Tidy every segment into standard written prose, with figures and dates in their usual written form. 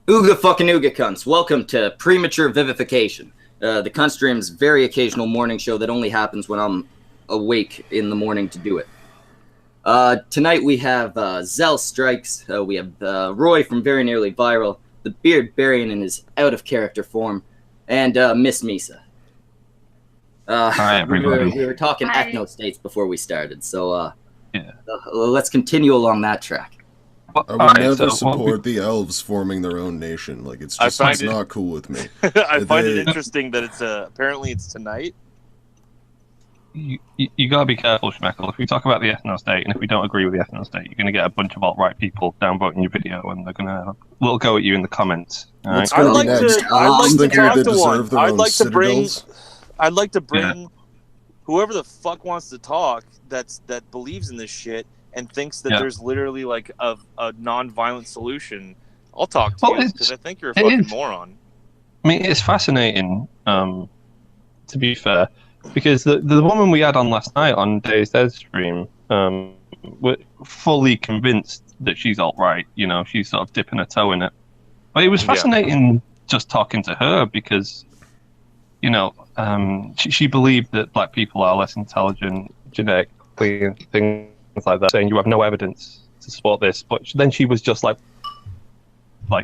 Ooga fucking ooga cunts. Welcome to Premature Vivification, the cunt stream's very occasional morning show that only happens when I'm awake in the morning to do it. Tonight we have Zell Strikes, we have Roy from Very Nearly Viral, the Beard Barian in his out-of-character form, and Miss Misa. Hi, everybody. We were talking Ethnostates before we started, so Yeah. let's continue along that track. I would never support the elves forming their own nation. Like, it's just not cool with me. I find it interesting that it's apparently it's tonight. You gotta be careful, Schmeckle. If we talk about the Ethnostate, and if we don't agree with the Ethnostate, you're gonna get a bunch of alt-right people downvoting your video, and they're gonna little go at you in the comments. What's going to be next? I'd like to bring whoever the fuck wants to talk that believes in this shit and thinks that there's literally like a non-violent solution. I'll talk to you because I think you're a fucking moron. I mean, it's fascinating, to be fair, because the woman we had on last night on Days Dead stream, we're fully convinced that she's alt-right. You know, she's sort of dipping her toe in it. But it was fascinating just talking to her because, you know, she believed that black people are less intelligent genetically and things like that, saying you have no evidence to support this. But then she was just like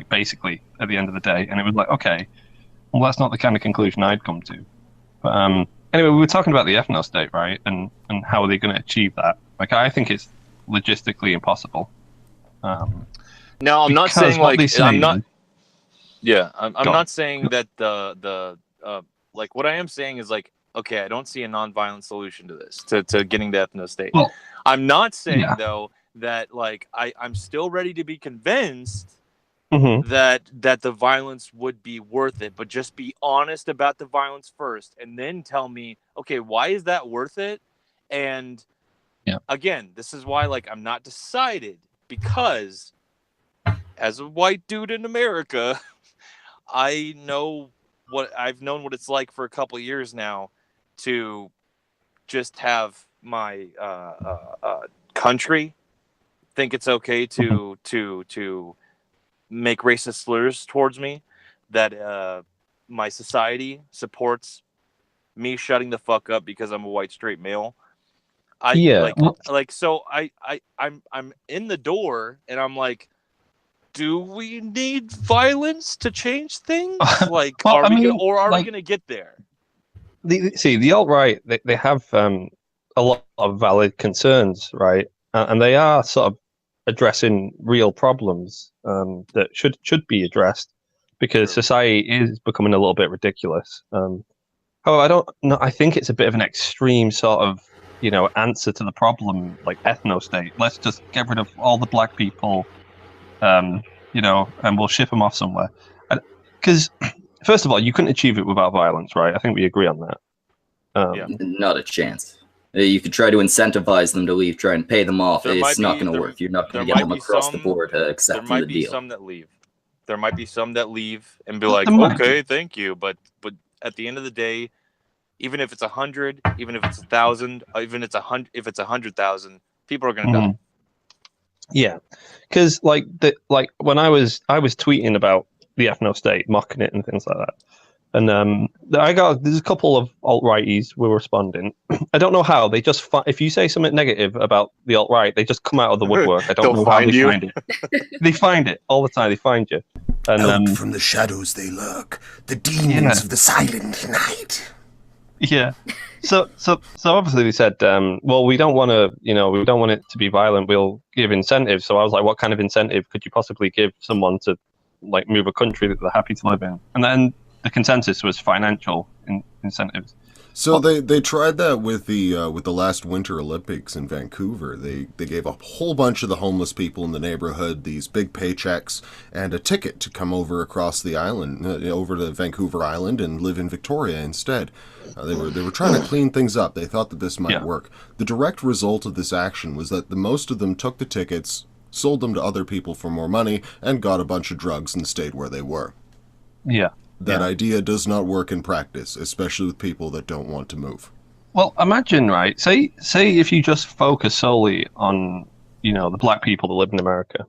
basically at the end of the day, and it was like, okay, well, that's not the kind of conclusion I'd come to. But anyway, we were talking about the ethnostate, right? And how are they going to achieve that? Like, I think it's logistically impossible. No, I'm not saying like I'm not. Yeah, I'm not saying that the like what I am saying is like, okay, I don't see a non-violent solution to this, to getting the ethnostate. Well, I'm not saying though that like I'm still ready to be convinced that the violence would be worth it, but just be honest about the violence first, and then tell me, okay, why is that worth it? And again, this is why like I'm not decided, because as a white dude in America, I've known what it's like for a couple of years now to just have my country think it's okay to make racist slurs towards me, that my society supports me shutting the fuck up because I'm a white straight male. So I'm in the door and I'm like, do we need violence to change things? Like, are we gonna get there? The alt-right, they have a lot of valid concerns, right? And they are sort of addressing real problems that should be addressed, because society is becoming a little bit ridiculous. However, I think it's a bit of an extreme sort of, answer to the problem, like ethnostate. Let's just get rid of all the black people, and we'll ship them off somewhere. Because first of all, you couldn't achieve it without violence, right? I think we agree on that. Not a chance. You could try to incentivize them to leave, try and pay them off. It's not going to work. You're not going to get them across the board accepting the deal. There might be some that leave. There might be some that leave and be like, okay, thank you. But at the end of the day, even if it's 100, even if it's 1,000, even if it's 100,000, people are going to die. Yeah, because when I was tweeting about the ethnostate, mocking it and things like that, and there's a couple of alt-righties were responding. I don't know how they just if you say something negative about the alt-right, they just come out of the woodwork. I don't know how they find it. They find it all the time. They find you. And from the shadows they lurk, the demons of the silent night. Yeah. So obviously they said, well, we don't want it to be violent. We'll give incentives. So I was like, what kind of incentive could you possibly give someone to like move a country that they're happy to live in? And then the consensus was financial incentives. So they tried that with the last Winter Olympics in Vancouver. They gave a whole bunch of the homeless people in the neighborhood these big paychecks and a ticket to come over across the island, over to Vancouver Island, and live in Victoria instead. They were trying to clean things up. They thought that this might work. The direct result of this action was that most of them took the tickets, sold them to other people for more money, and got a bunch of drugs and stayed where they were. Yeah. That idea does not work in practice, especially with people that don't want to move. Well, imagine, right? Say if you just focus solely on, the black people that live in America.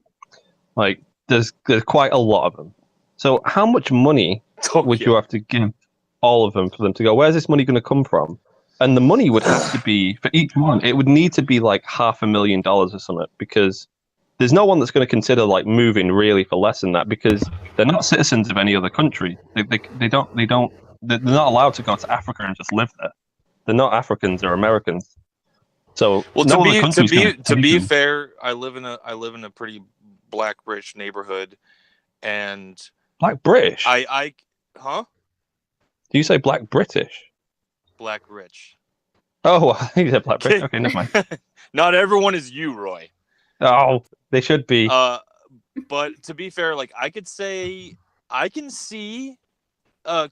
Like, there's quite a lot of them. So how much money would you have to give all of them for them to go, where's this money going to come from? And the money would have to be, for each one, it would need to be like $500,000 or something, because there's no one that's going to consider like moving really for less than that, because they're not citizens of any other country. They're not allowed to go to Africa and just live there. They're not Africans, they're Americans. So well, to be fair, I live in a pretty black rich neighborhood, and Black British. Huh? Do you say Black British? Black rich. Oh, I think you said Black British. Okay, never mind. Not everyone is you, Roy. Oh, they should be. But to be fair, like I can see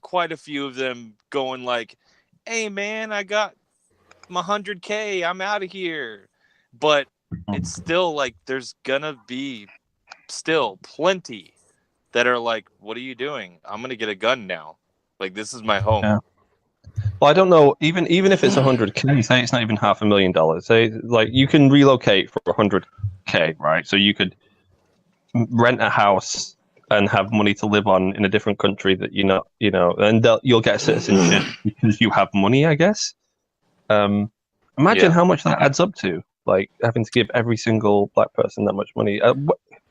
quite a few of them going like, "Hey, man, I got my 100K. I'm out of here." But it's still like there's gonna be still plenty that are like, "What are you doing? I'm gonna get a gun now. Like this is my home." Yeah. Well, I don't know. Even if it's 100K, say it's not even $500,000. Say like you can relocate for 100K, right? So you could rent a house and have money to live on in a different country that and you'll get citizenship because you have money, I guess. Imagine how much that adds up to, like having to give every single black person that much money.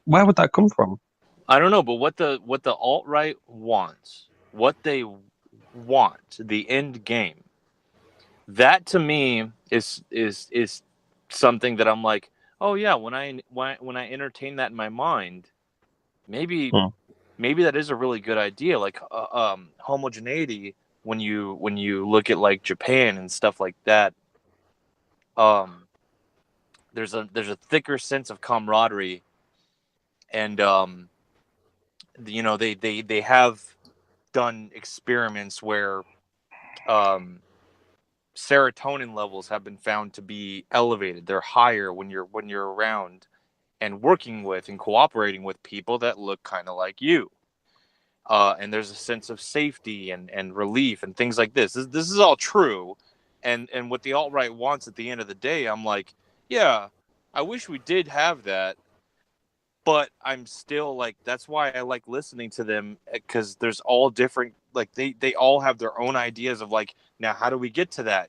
Where would that come from? I don't know, but what the alt-right wants, what they want, the end game, that to me is something that I'm like, oh yeah, when I entertain that in my mind, maybe that is a really good idea. Like homogeneity, when you look at like Japan and stuff like that, there's a thicker sense of camaraderie, and they have done experiments where serotonin levels have been found to be elevated. They're higher when you're around and working with and cooperating with people that look kind of like you. And there's a sense of safety and relief and things like this. This is all true. And what the alt-right wants at the end of the day, I'm like, yeah, I wish we did have that. But I'm still like, that's why I like listening to them, because there's all different, like they all have their own ideas of like, now how do we get to that?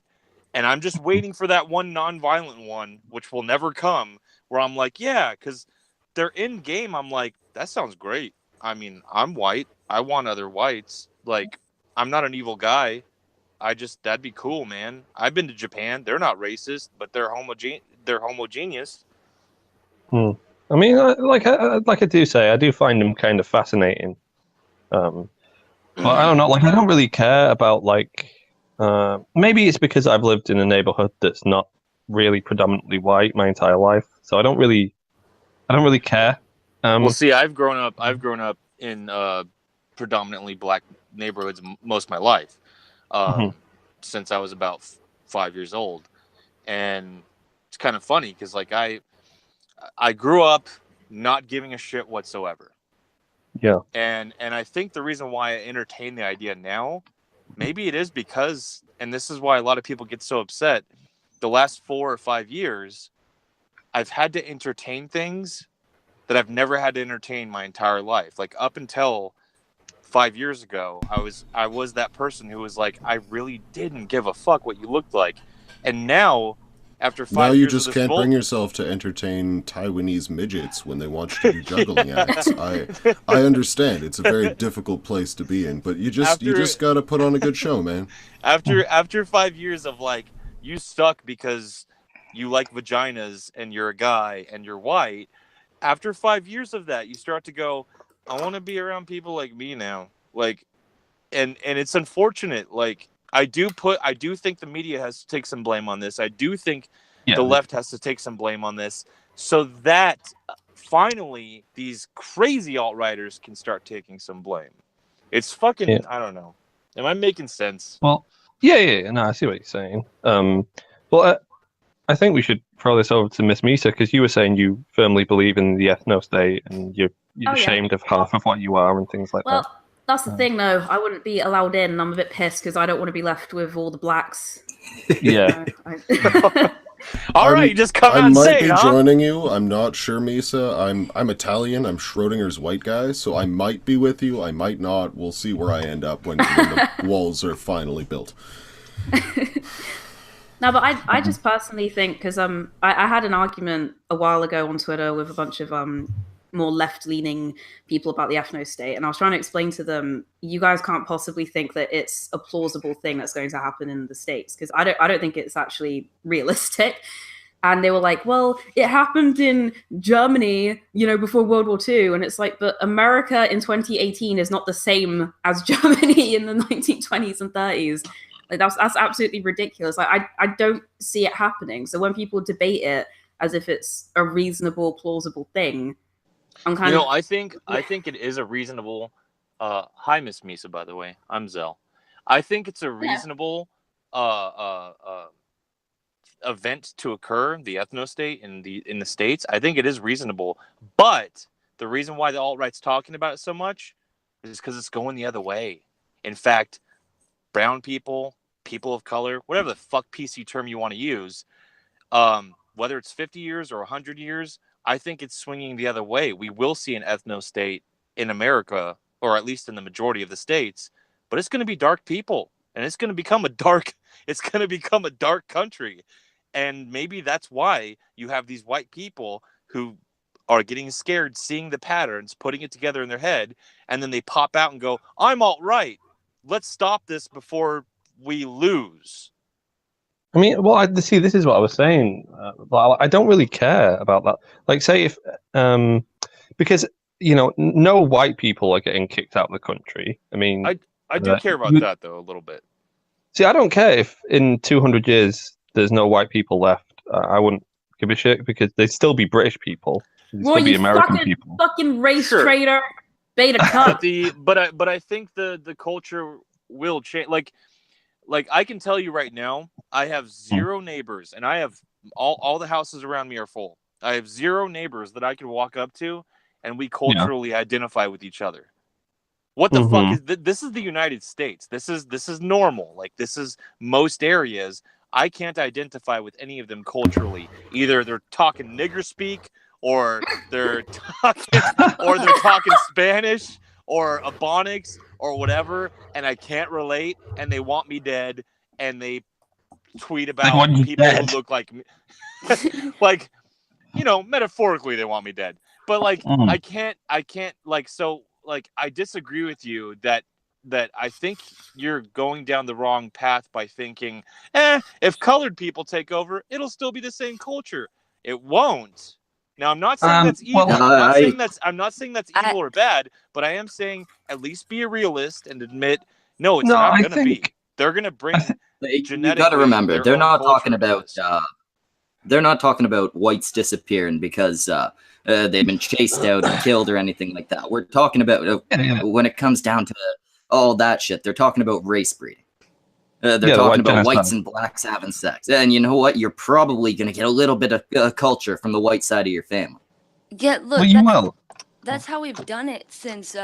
And I'm just waiting for that one non-violent one, which will never come, where I'm like, yeah, because they're in game. I'm like, that sounds great. I mean, I'm white. I want other whites. Like, I'm not an evil guy. That'd be cool, man. I've been to Japan. They're not racist, but they're homogeneous. I mean, like I do say, I do find them kind of fascinating. But I don't know, like I don't really care about like. Maybe it's because I've lived in a neighborhood that's not really predominantly white my entire life, so I don't really care. Well, see, I've grown up in predominantly black neighborhoods most of my life, since I was about 5 years old, and it's kind of funny because like I grew up not giving a shit whatsoever. Yeah. And I think the reason why I entertain the idea now, maybe it is because, and this is why a lot of people get so upset, the last 4 or 5 years, I've had to entertain things that I've never had to entertain my entire life. Like up until 5 years ago, I was that person who was like, I really didn't give a fuck what you looked like. And now, after 5 years now you just can't bring yourself to entertain Taiwanese midgets when they want you to do juggling acts. I understand it's a very difficult place to be in, but you just got to put on a good show, man. After 5 years of like, you suck because you like vaginas and you're a guy and you're white. After 5 years of that, you start to go, I want to be around people like me now. Like, and it's unfortunate. Like, I do think the media has to take some blame on this. I do think the left has to take some blame on this, so that finally these crazy alt-righters can start taking some blame. It's fucking, I don't know. Am I making sense? Well, yeah. No, I see what you're saying. Well, I think we should throw this over to Miss Misa, because you were saying you firmly believe in the ethnostate and you're ashamed of half of what you are and things like that. Well, that's the thing, though. I wouldn't be allowed in. I'm a bit pissed because I don't want to be left with all the blacks. Yeah. All right, just come out and say it, I might be joining you. I'm not sure, Misa. I'm Italian. I'm Schrodinger's white guy, so I might be with you. I might not. We'll see where I end up when the walls are finally built. No, but I just personally think, because I had an argument a while ago on Twitter with a bunch of more left-leaning people about the ethnostate, and I was trying to explain to them, you guys can't possibly think that it's a plausible thing that's going to happen in the States, because I don't think it's actually realistic. And they were like, well, it happened in Germany, before World War II. And it's like, but America in 2018 is not the same as Germany in the 1920s and 30s. Like that's absolutely ridiculous. Like I don't see it happening. So when people debate it as if it's a reasonable, plausible thing, I'm kind of. I think it is a reasonable. Hi, Miss Misa. By the way, I'm Zell. I think it's a reasonable event to occur. The ethnostate in the States. I think it is reasonable. But the reason why the alt-right's talking about it so much is because it's going the other way. In fact, brown people of color, whatever the fuck PC term you want to use, whether it's 50 years or 100 years, I think it's swinging the other way. We will see an ethno-state in America, or at least in the majority of the states, but it's going to be dark people, and it's going to become a dark country. And maybe that's why you have these white people who are getting scared, seeing the patterns, putting it together in their head, and then they pop out and go, I'm alt-right. Let's stop this before we lose. I mean, well, this is what I was saying. I don't really care about that. Like, say if, because no white people are getting kicked out of the country. I mean, I do care about that though a little bit. See, I don't care if in 200 years there's no white people left. I wouldn't give a shit because they'd still be British people. They'd still be American people. Fucking race traitor, beta cup. But I think the culture will change. Like I can tell you right now, I have 0 neighbors, and I have all the houses around me are full. I have 0 neighbors that I can walk up to, and we culturally identify with each other. What the fuck is this? Is the United States? This is normal. Like, this is most areas. I can't identify with any of them culturally. Either they're talking nigger speak, or they're talking Spanish, or Ebonics, or whatever, and I can't relate, and they want me dead, and they tweet about people who look like me. Like, metaphorically they want me dead. But like I can't I disagree with you that I think you're going down the wrong path by thinking, if colored people take over, it'll still be the same culture. It won't. Now, I'm not saying that's evil. I'm not saying that's evil or bad, but I am saying at least be a realist and admit, no, it's not going to be. They're going to bring genetic. You got to remember, they're not talking about whites disappearing because they've been chased out and killed or anything like that. We're talking about when it comes down to all that shit. They're talking about race breeding. They're talking about whites and blacks having sex. And you know what? You're probably going to get a little bit of culture from the white side of your family. Yeah, look, that's how we've done it since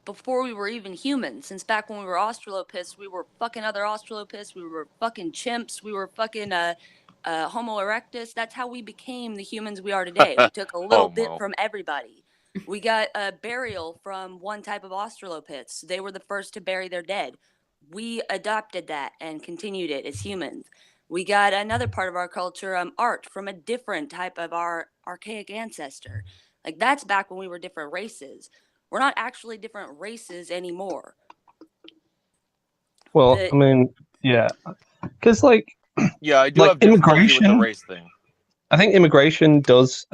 before we were even humans. Since back when we were Australopiths, we were fucking other Australopiths. We were fucking chimps. We were fucking Homo erectus. That's how we became the humans we are today. We took a little bit from everybody. We got a burial from one type of Australopiths. They were the first to bury their dead. We adopted that and continued it as humans. We got another part of our culture, art, from a different type of our archaic ancestor. Like, that's back when we were different races. We're not actually different races anymore. Well, I mean, yeah. Because, like... Yeah, I do have difficulty with the race thing. I think immigration does...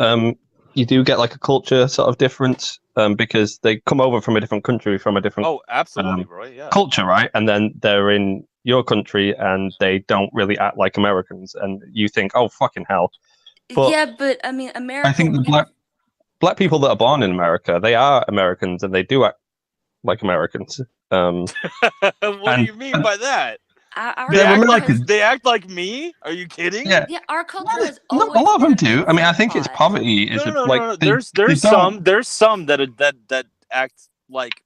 you do get, like, a culture sort of difference because they come over from a different country, from a different... Oh, absolutely, right, yeah. Culture, right? And then they're in your country and they don't really act like Americans. And you think, oh, fucking hell. But yeah, but, I mean, America... I think the black people that are born in America, they are Americans and they do act like Americans. What do you mean by that? They act like me? Are you kidding? Yeah, our culture is always... No, a lot of them do. I mean, I think it's poverty. No. There's some that act like,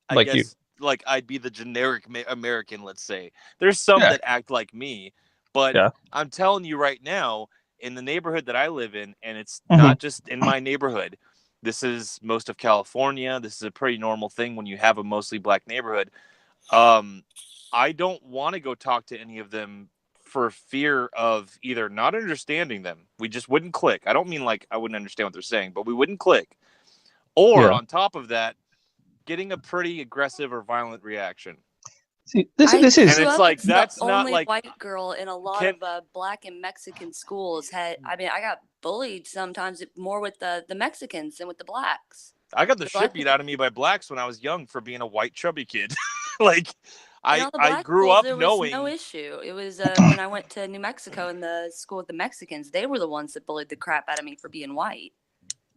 I guess, you. Like I'd be the generic American, let's say. There's some that act like me, But Yeah. I'm telling you right now, in the neighborhood that I live in, and it's not just in my neighborhood, this is most of California. This is a pretty normal thing when you have a mostly black neighborhood. I don't want to go talk to any of them for fear of either not understanding them. We just wouldn't click. I don't mean like I wouldn't understand what they're saying, but we wouldn't click. Or on top of that, getting a pretty aggressive or violent reaction. See, this is, and it's like that's the not only like white girl in a lot of black and Mexican schools. I got bullied sometimes more with the Mexicans than with the blacks. I got the shit beat out of me by blacks when I was young for being a white chubby kid. Like I grew up there knowing was no issue. It was when I went to New Mexico in the school with the Mexicans, they were the ones that bullied the crap out of me for being white.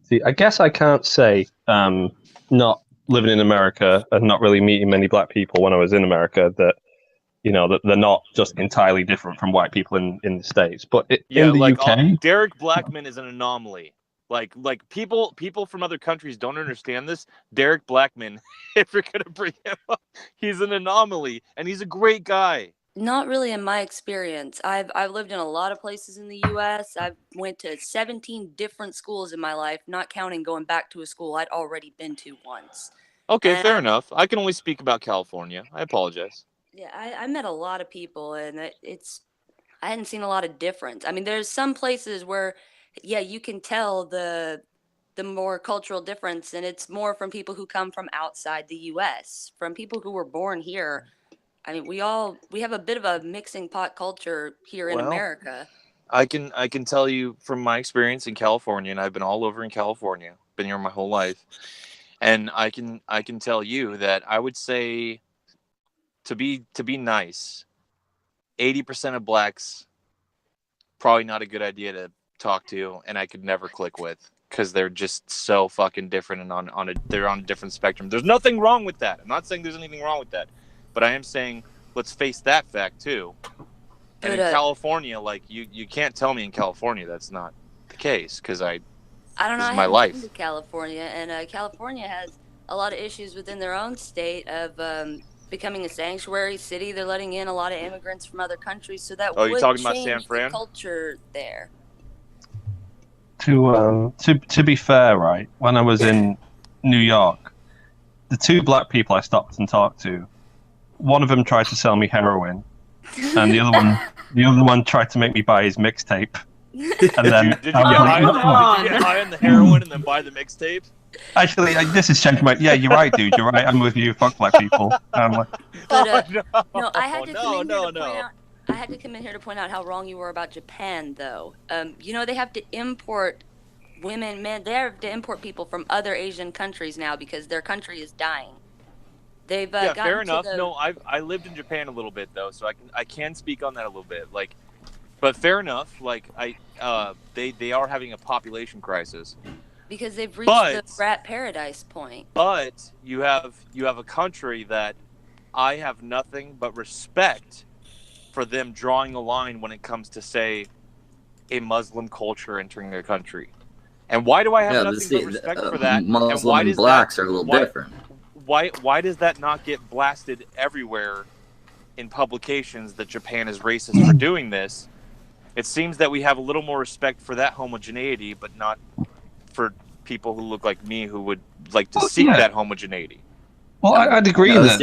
See, I guess I can't say not living in America and not really meeting many black people when I was in America that that they're not just entirely different from white people in the States. But in the UK, Derek Blackman is an anomaly. Like people from other countries don't understand this. Derek Blackman, if you're gonna bring him up, he's an anomaly, and he's a great guy. Not really in my experience. I've lived in a lot of places in the U.S. I've went to 17 different schools in my life, not counting going back to a school I'd already been to once. Okay, fair enough. I can only speak about California. I apologize. Yeah, I met a lot of people, and I hadn't seen a lot of difference. I mean, there's some places where, yeah, you can tell the more cultural difference, and it's more from people who come from outside the U.S., from people who were born here. I mean, we have a bit of a mixing pot culture here in America. I can tell you from my experience in California, and I've been all over in California, been here my whole life, and I can tell you that I would say to be nice, 80% of blacks probably not a good idea to talk to, and I could never click with because they're just so fucking different and they're on a different spectrum. There's nothing wrong with that. I'm not saying there's anything wrong with that. But I am saying, let's face that fact, too. And in California, like, you can't tell me in California that's not the case, because I don't know, this is my life. Been to California, and California has a lot of issues within their own state of becoming a sanctuary city. They're letting in a lot of immigrants from other countries, so that would you're talking change about San Fran? The culture there. To be fair, right, when I was in New York, the two black people I stopped and talked to, one of them tried to sell me heroin, and the other one tried to make me buy his mixtape. And then did you get high on the heroin and then buy the mixtape? Actually, this is changing my. Yeah, you're right, dude. You're right. I'm with you. Fuck black people. No, I had to come in here to point out. I had to come in here to point out how wrong you were about Japan, though. They have to import women, men. They have to import people from other Asian countries now because their country is dying. They've fair enough. No, I lived in Japan a little bit though, so I can speak on that a little bit. Like, but fair enough. Like they are having a population crisis because they've reached the rat paradise point. But you have a country that I have nothing but respect for them drawing a line when it comes to, say, a Muslim culture entering their country. And why do I have nothing but respect for that? Muslim and blacks are a little different. Why does that not get blasted everywhere in publications that Japan is racist for doing this? It seems that we have a little more respect for that homogeneity, but not for people who look like me who would like to seek that homogeneity. Well, I'd agree that.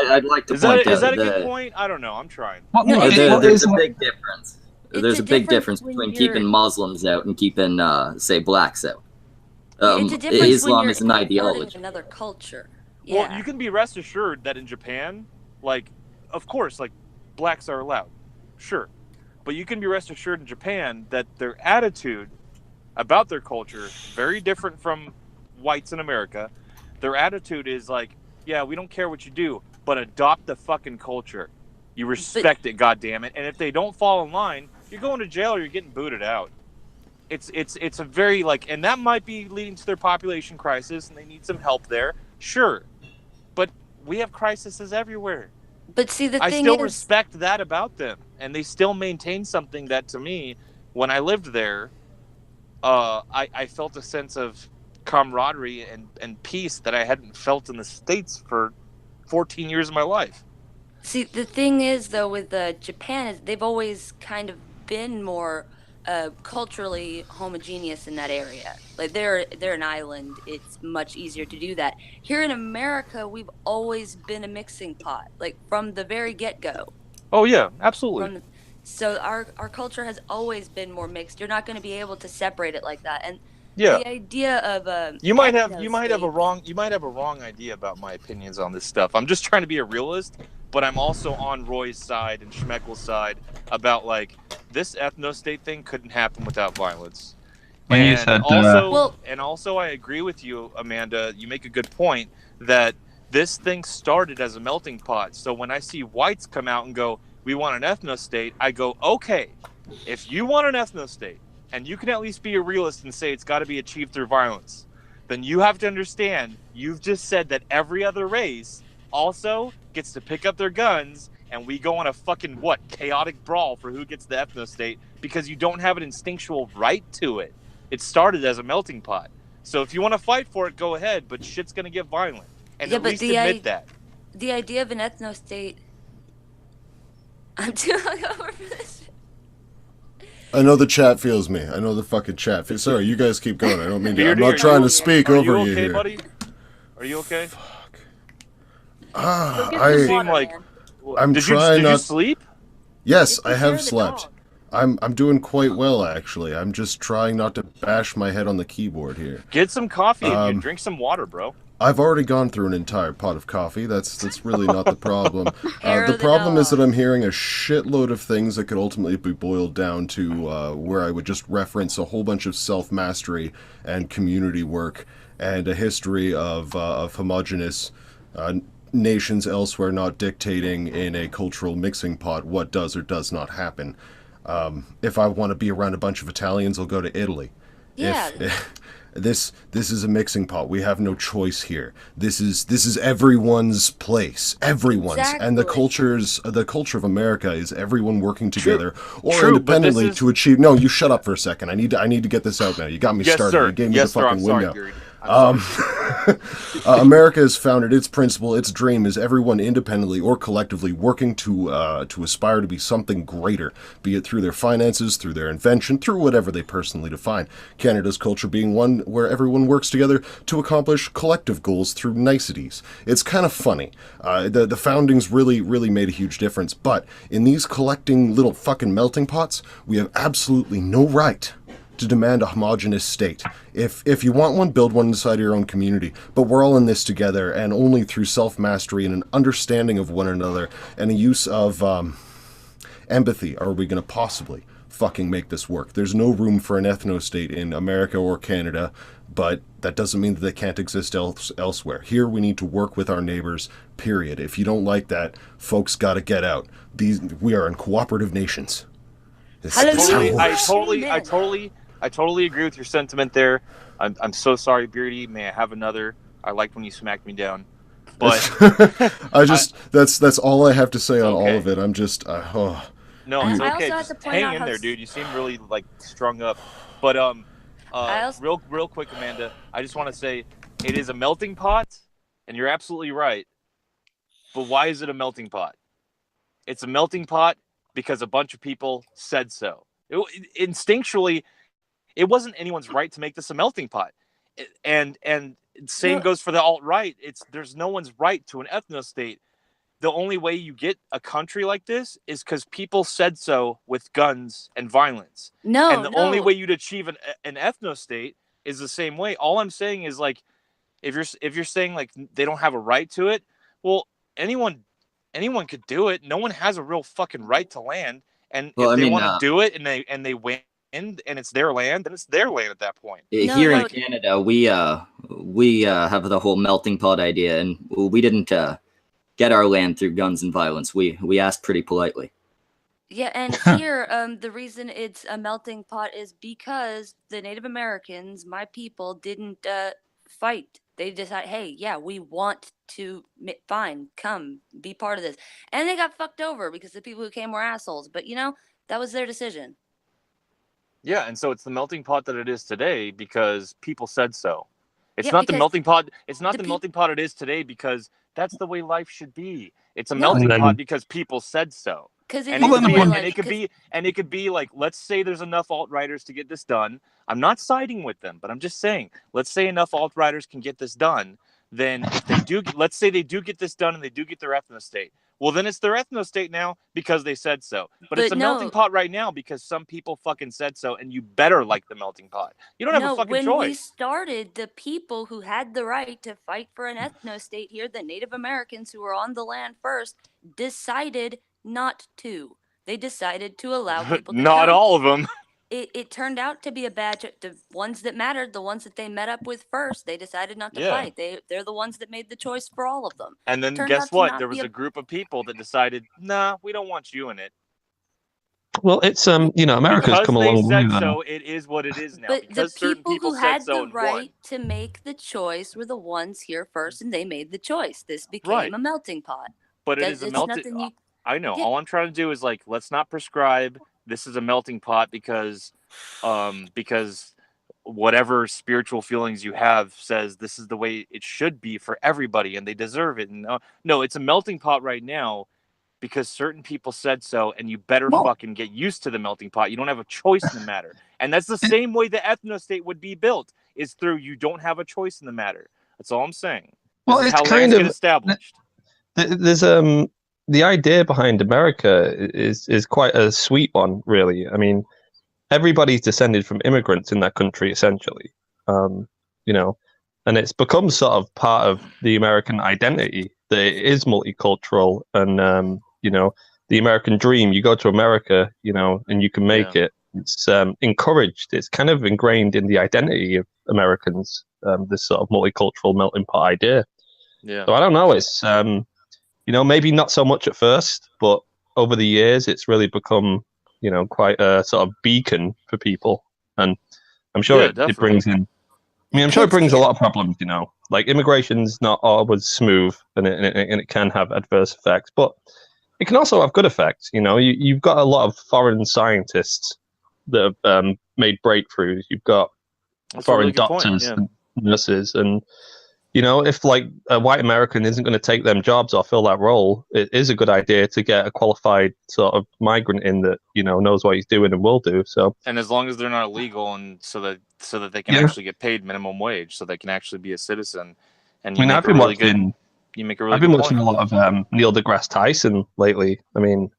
I'd like to point out is that a good point? I don't know. I'm trying. There's a big difference. There's a big difference between keeping Muslims out and keeping, say, blacks out. Islam is an ideology. Another culture. Yeah. Well, you can be rest assured that in Japan, like, of course, like, blacks are allowed. Sure. But you can be rest assured in Japan that their attitude about their culture is very different from whites in America. Their attitude is like, yeah, we don't care what you do, but adopt the fucking culture. You respect it, goddammit. And if they don't fall in line, you're going to jail or you're getting booted out. It's a very, like, and that might be leading to their population crisis and they need some help there. Sure. But we have crises everywhere. But see, I still respect that about them. And they still maintain something that, to me, when I lived there, I felt a sense of camaraderie and peace that I hadn't felt in the States for 14 years of my life. See, the thing is, though, with Japan, is they've always kind of been more culturally homogeneous in that area. Like they're an island; it's much easier to do that. Here in America, we've always been a mixing pot, like from the very get-go. Oh yeah, absolutely. So our culture has always been more mixed. You're not going to be able to separate it like that. And yeah, the idea of you might have a wrong idea about my opinions on this stuff. I'm just trying to be a realist, but I'm also on Roy's side and Schmeckel's side about like this ethnostate thing couldn't happen without violence. When you said also I agree with you, Amanda. You make a good point that this thing started as a melting pot. So when I see whites come out and go, "We want an ethnostate," I go, "Okay, if you want an ethnostate, and you can at least be a realist and say it's got to be achieved through violence, then you have to understand you've just said that every other race also gets to pick up their guns and we go on a fucking chaotic brawl for who gets the ethnostate because you don't have an instinctual right to it. It started as a melting pot. So if you want to fight for it, go ahead, but shit's going to get violent. And at least admit that. The idea of an ethnostate... I'm too hungover for this. I know the chat feels me. I know the fucking chat feels... Sorry, you guys keep going. I don't mean to... I'm not trying to speak over you here. Buddy? Are you okay? Fuck. You seem like... I'm trying not... Did you sleep? Yes, I have slept. I'm doing quite well, actually. I'm just trying not to bash my head on the keyboard here. Get some coffee and drink some water, bro. I've already gone through an entire pot of coffee. That's really not the problem. The problem is that I'm hearing a shitload of things that could ultimately be boiled down to where I would just reference a whole bunch of self-mastery and community work and a history of homogenous nations elsewhere not dictating in a cultural mixing pot what does or does not happen. If I want to be around a bunch of Italians, I'll go to Italy. Yeah. This is a mixing pot. We have no choice here. This is everyone's place. Everyone's. Exactly. And the culture of America is everyone working together or independently to achieve. No, you shut up for a second. I need to get this out now. You got me started. Sir. You gave me the fucking window. Sorry, America has founded its principle, its dream is everyone independently or collectively working to aspire to be something greater, be it through their finances, through their invention, through whatever they personally define. Canada's culture being one where everyone works together to accomplish collective goals through niceties. It's kind of funny. The foundings really made a huge difference, but in these collecting little fucking melting pots, we have absolutely no right to demand a homogenous state. If you want one, build one inside your own community. But we're all in this together, and only through self-mastery and an understanding of one another and a use of empathy are we going to possibly fucking make this work. There's no room for an ethno-state in America or Canada, but that doesn't mean that they can't exist elsewhere. Here we need to work with our neighbors, period. If you don't like that, folks gotta get out. We are in cooperative nations. I totally agree with your sentiment there. I'm so sorry, Beardy. May I have another? I liked when you smacked me down. But that's all I have to say on all of it. I'm just No, it's okay. Just hang in there, dude. You seem really like strung up. But real quick, Amanda, I just want to say it is a melting pot, and you're absolutely right. But why is it a melting pot? It's a melting pot because a bunch of people said so. Instinctually, it wasn't anyone's right to make this a melting pot. And same goes for the alt-right. There's no one's right to an ethno-state. The only way you get a country like this is because people said so with guns and violence. And the only way you'd achieve an ethno-state is the same way. All I'm saying is, like, if you're saying like they don't have a right to it, well, anyone could do it. No one has a real fucking right to land. And if they want to do it and they win and it's their land, then it's their land at that point. Here in Canada, we have the whole melting pot idea, and we didn't get our land through guns and violence. We asked pretty politely. Yeah, and here, the reason it's a melting pot is because the Native Americans, my people, didn't fight. They decided, hey, yeah, we want to, fine, come, be part of this. And they got fucked over because the people who came were assholes. But, that was their decision. Yeah, and so it's the melting pot that it is today because people said so. It's not the melting pot. It's not the melting pot it is today because that's the way life should be. It's a melting pot because people said so. And it could be like, let's say there's enough alt-righters to get this done. I'm not siding with them, but I'm just saying, let's say enough alt-righters can get this done. Then if they do, let's say they do get this done and they do get their ethnostate. Well, then it's their ethnostate now because they said so. But it's a melting pot right now because some people fucking said so, and you better like the melting pot. You don't have a fucking choice. When we started, the people who had the right to fight for an ethnostate here, the Native Americans who were on the land first, decided not to. They decided to allow people to Not come. All of them. It turned out to be a bad. The ones that mattered, the ones that they met up with first, they decided not to fight. They're the ones that made the choice for all of them. And then guess what? There was a group of people that decided, nah, we don't want you in it. Well, it's America's come a long way. So it is what it is now. But the people who had the right to make the choice were the ones here first, and they made the choice. This became a melting pot. But it is a melting pot. I know. All I'm trying to do is like, let's not prescribe. This is a melting pot because whatever spiritual feelings you have says this is the way it should be for everybody, and they deserve it. And no, it's a melting pot right now because certain people said so, and you better fucking get used to the melting pot. You don't have a choice in the matter, and that's the same way the ethnostate would be built is through you don't have a choice in the matter. That's all I'm saying. Well, it's how kind of established. There's the idea behind America is quite a sweet one, really. I mean, everybody's descended from immigrants in that country, essentially. And it's become sort of part of the American identity that it is multicultural, and the American dream. You go to America, and you can make it. It's encouraged. It's kind of ingrained in the identity of Americans. This sort of multicultural melting pot idea. Yeah. So I don't know. It's maybe not so much at first, but over the years, it's really become, quite a sort of beacon for people. And I'm sure it brings in, I'm sure it brings a lot of problems, like immigration's not always smooth, and it can have adverse effects, but it can also have good effects. You've got a lot of foreign scientists that have made breakthroughs. You've got foreign doctors and nurses, and if like a white American isn't going to take them jobs or fill that role, it is a good idea to get a qualified sort of migrant in that knows what he's doing and will do. So, and as long as they're not illegal, and so that they can actually get paid minimum wage, so they can actually be a citizen. And I've been watching a lot of Neil deGrasse Tyson lately. I mean,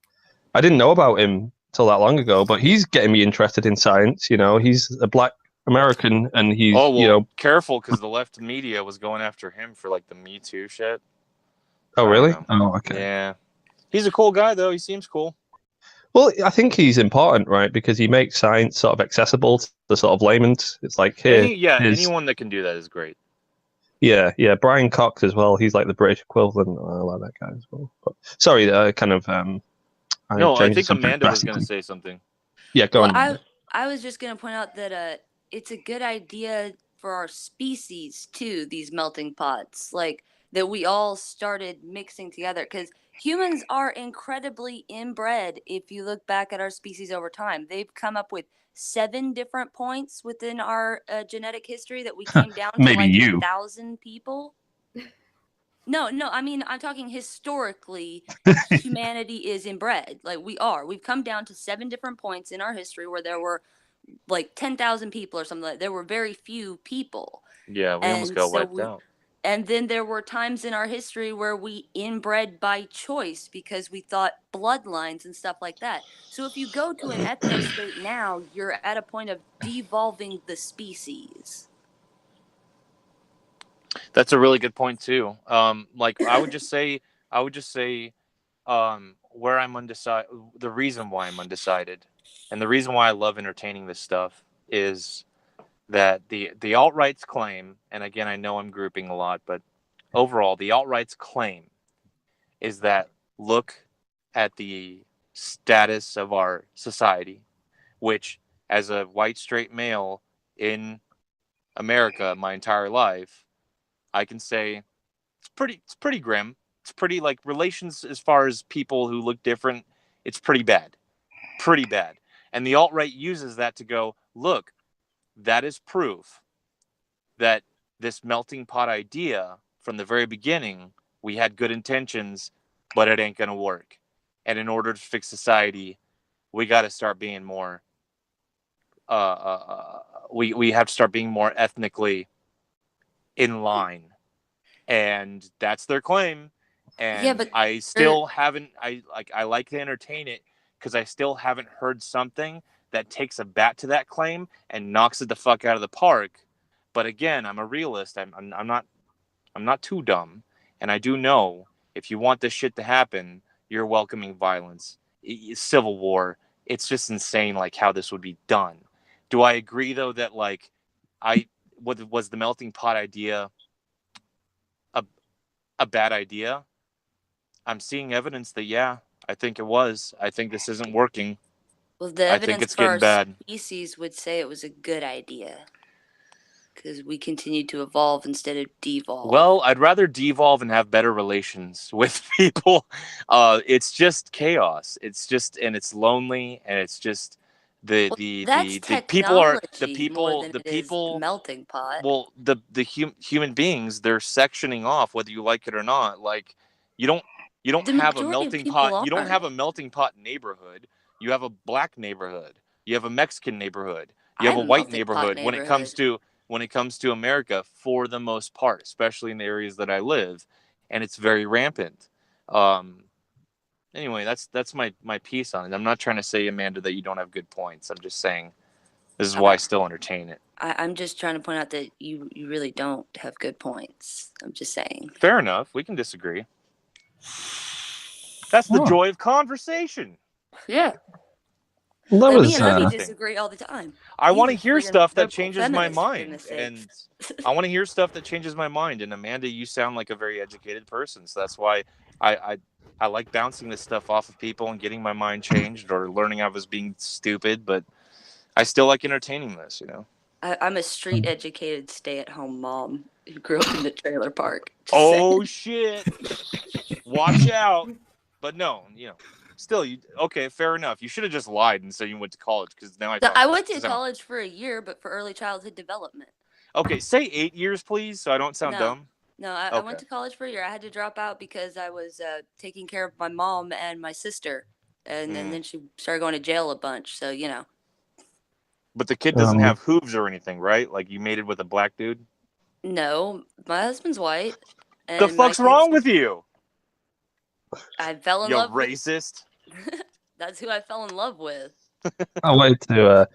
I didn't know about him till that long ago, but he's getting me interested in science. He's a black American, and he's careful because the left media was going after him for like the Me Too shit. Oh really? Oh okay. Yeah, he's a cool guy though. He seems cool. Well, I think he's important, right? Because he makes science sort of accessible to the sort of layman. It's like anyone that can do that is great. Yeah. Brian Cox as well. He's like the British equivalent. I like that guy as well. But, sorry, kind of. I think Amanda was going to say something. Yeah, go on. I was just going to point out that it's a good idea for our species too, these melting pots, like that we all started mixing together, because humans are incredibly inbred. If you look back at our species over time, they've come up with 7 different points within our genetic history that we came down to maybe like 1,000 people. No, I mean, I'm talking historically, humanity is inbred. Like we've come down to 7 different points in our history where there were like 10,000 people or something. There were very few people. Yeah, we almost got wiped out. And then there were times in our history where we inbred by choice because we thought bloodlines and stuff like that. So if you go to an ethnostate now, you're at a point of devolving the species. That's a really good point too. Like I would just say where I'm undecided, the reason why I'm undecided, and the reason why I love entertaining this stuff is that the alt-right's claim, and again, I know I'm grouping a lot, but overall, the alt-right's claim is that look at the status of our society, which as a white straight male in America my entire life, I can say it's pretty grim. It's pretty like relations as far as people who look different. It's pretty bad. And the alt-right uses that to go, look, that is proof that this melting pot idea from the very beginning. We had good intentions, but it ain't gonna work. And in order to fix society, we got to start being more. We have to start being more ethnically in line, and that's their claim. And Yeah, but I still haven't. I like to entertain it because I still haven't heard something that takes a bat to that claim and knocks it the fuck out of the park. But again, I'm a realist. I'm not too dumb, and I do know if you want this shit to happen, you're welcoming violence, civil war. It's just insane, like how this would be done. Do I agree though that like what was the melting pot idea a bad idea? I'm seeing evidence that yeah, I think it was. I think this isn't working. Well, the I think evidence it's for getting our bad. species would say it was a good idea because we continue to evolve instead of devolve. Well, I'd rather devolve and have better relations with people. It's just chaos. It's just, and it's lonely, and it's just the people are the people melting pot. Well, the human beings, they're sectioning off whether you like it or not. Like you don't have a melting pot. You don't have a melting pot neighborhood. You have a black neighborhood. You have a Mexican neighborhood. You have a white neighborhood. When it comes to America, for the most part, especially in the areas that I live, and it's very rampant. Anyway, that's my piece on it. I'm not trying to say, Amanda, that you don't have good points. I'm just saying this is why I still entertain it. I'm just trying to point out that you really don't have good points. I'm just saying. Fair enough. We can disagree. That's the joy of conversation. Yeah. That was we disagree all the time. I want to hear stuff that changes my mind, and I want to hear stuff that changes my mind. And Amanda, you sound like a very educated person, so that's why I like bouncing this stuff off of people and getting my mind changed or learning I was being stupid. But I still like entertaining this, you know. I'm a street educated stay-at-home mom who grew up in the trailer park. Shit! Watch out! But no, you know. Still, okay, fair enough. You should have just lied and said you went to college, because now I went to college for a year, but for early childhood development. Okay, say 8 years, please, so I don't sound dumb. No, I went to college for a year. I had to drop out because I was taking care of my mom and my sister, and then she started going to jail a bunch. So you know. But the kid doesn't have hooves or anything, right? Like you mated with a black dude? No, my husband's white. The fuck's wrong with you? I fell in you love. You racist. That's who I fell in love with. I wanted to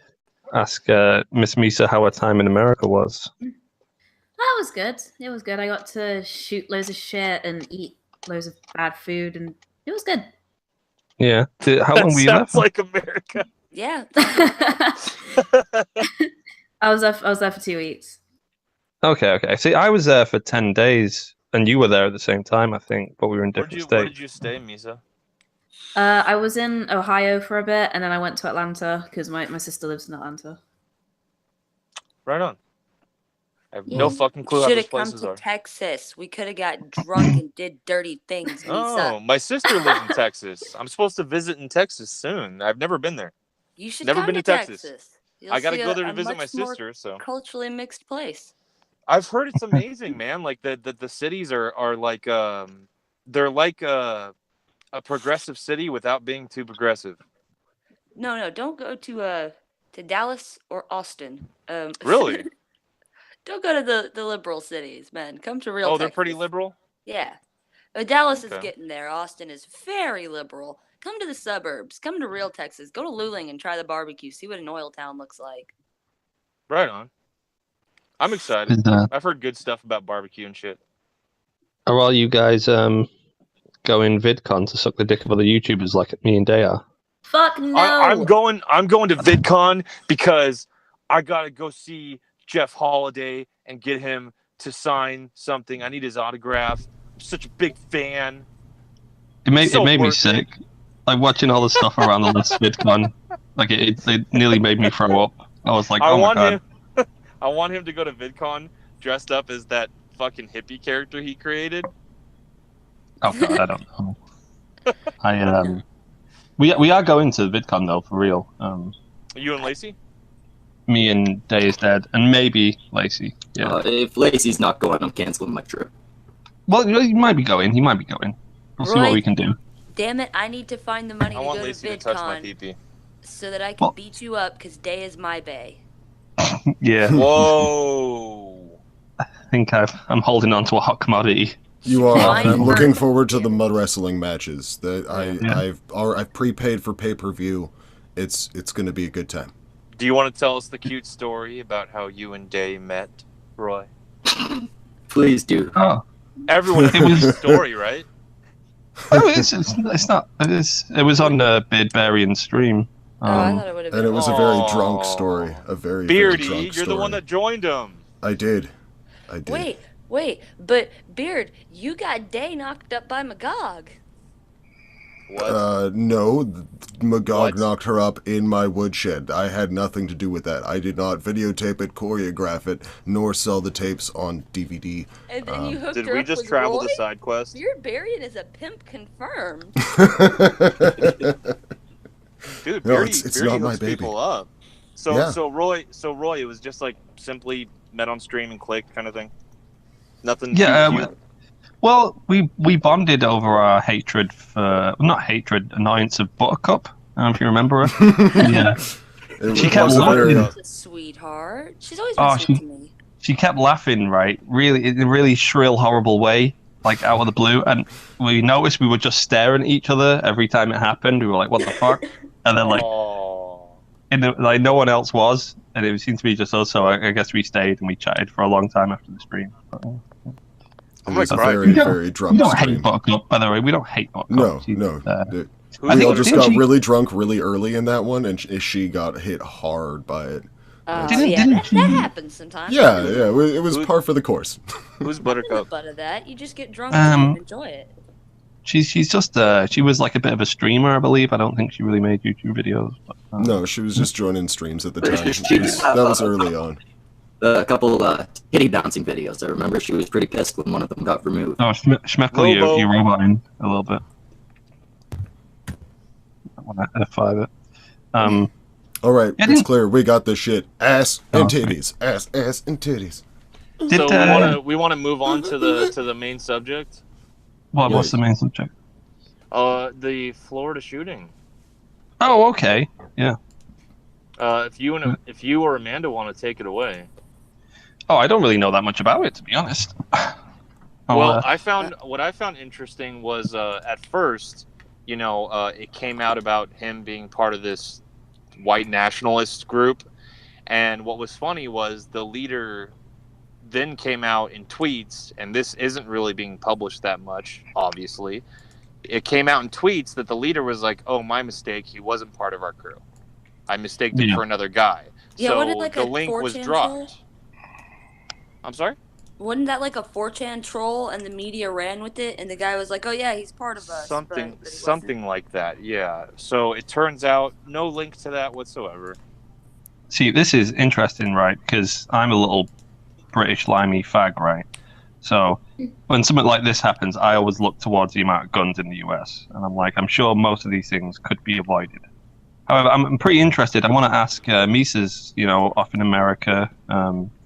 ask Miss Misa how her time in America was. That was good. It was good. I got to shoot loads of shit and eat loads of bad food, and it was good. Yeah. How long were you there? Sounds like America. Yeah. I was there for 2 weeks. Okay. See, I was there for 10 days, and you were there at the same time, I think, but we were in different states. Where did you stay, Misa? I was in Ohio for a bit, and then I went to Atlanta because my sister lives in Atlanta. Right on. I have no fucking clue how those places are. Should have come to Texas. We could have got drunk and did dirty things. Oh, my sister lives in Texas. I'm supposed to visit in Texas soon. I've never been there. You should never come been to Texas. I got to go there to visit my sister. So culturally mixed place. I've heard it's amazing, man. Like the cities are like they're like a progressive city without being too progressive. No, don't go to Dallas or Austin. Really? Don't go to the liberal cities, man. Come to real Texas. They're pretty liberal? Yeah. Dallas is getting there. Austin is very liberal. Come to the suburbs. Come to real Texas. Go to Luling and try the barbecue. See what an oil town looks like. Right on. I'm excited. I've heard good stuff about barbecue and shit. Are all you guys going VidCon to suck the dick of other YouTubers like me and Day are? Fuck no. I'm going to VidCon because I gotta go see Jeff Holiday and get him to sign something. I need his autograph. I'm such a big fan. It made me sick. Like watching all the stuff around the last VidCon. Like it nearly made me throw up. I was like, oh my god. I want him to go to VidCon dressed up as that fucking hippie character he created. Oh god, I don't know. We are going to VidCon though, for real. You and Lacey? me and Day is Dead, and maybe Lacey. Yeah. If Lacey's not going, I'm canceling my trip. Well, he might be going. We'll see what we can do. Damn it, I need to find the money to go to Lacey to touch my VidCon pee-pee. so that I can beat you up, because Day is my bae. Yeah. Whoa. I think I'm holding on to a hot commodity. You are, and I'm looking forward to the mud wrestling matches. I've prepaid for pay-per-view. It's going to be a good time. Do you want to tell us the cute story about how you and Day met, Roy? Please do. Oh. Everyone knows the story, right? Oh, it's not. It was on the Beardbarian stream. I thought it would have been. And it was a very drunk story. A very Beardy, very drunk you're the one that joined him. I did. Wait, but Beard, you got Day knocked up by Magog. What? No, Magog knocked her up in my woodshed. I had nothing to do with that. I did not videotape it, choreograph it, nor sell the tapes on DVD. And then you hooked Did her we up just with travel Roy? the side quest? Beardbarian is a pimp confirmed. Dude, No, Beardy, it's Beardy not my hooks baby. people up. So Roy, it was just like simply met on stream and clicked kind of thing. Nothing. Yeah. too cute? Well, we bonded over our hatred for annoyance of Buttercup. I don't know if you remember her. Yeah. She kept laughing. She's a sweetheart. She's always been sweet to me. She kept laughing, right? Really, in a really shrill, horrible way, like out of the blue. And we noticed we were just staring at each other every time it happened. We were like, "What the fuck?" And then like no one else was, and it seemed to be just us. So I guess we stayed and we chatted for a long time after the stream. It was a very, very drunk We don't stream. hate Buttercup, by the way. We don't hate Buttercup. No. I We all just got really drunk really early in that one, and she got hit hard by it. That happens sometimes. Yeah, it was par for the course. Who's Buttercup? But of that, you just get drunk and enjoy it. She's just she was like a bit of a streamer, I believe. I don't think she really made YouTube videos. But, no, she was just joining streams at the time. That was early on. A couple kitty bouncing videos. I remember she was pretty pissed when one of them got removed. Oh, Schmeckle, you roboting a little bit. I want to F5 it. All right, it's clear. We got this shit. Ass and titties. Ass and titties. So we want to move on to the main subject. What's the main subject? The Florida shooting. Oh, okay. Yeah. If you or Amanda want to take it away. Oh, I don't really know that much about it, to be honest. What I found interesting was at first, it came out about him being part of this white nationalist group, and what was funny was the leader then came out in tweets, and this isn't really being published that much, obviously. It came out in tweets that the leader was like, "Oh, my mistake. He wasn't part of our crew. I mistaked him for another guy." Yeah, so wasn't it like the a link 4chan was dropped. troll? I'm sorry? Wasn't that like a 4chan troll and the media ran with it and the guy was like, "Oh yeah, he's part of us." Something like that, yeah. So it turns out no link to that whatsoever. See, this is interesting, right? Because I'm a little British limey fag, right? So when something like this happens, I always look towards the amount of guns in the US, and I'm like, I'm sure most of these things could be avoided. However, I'm pretty interested. I want to ask Mises, off in America,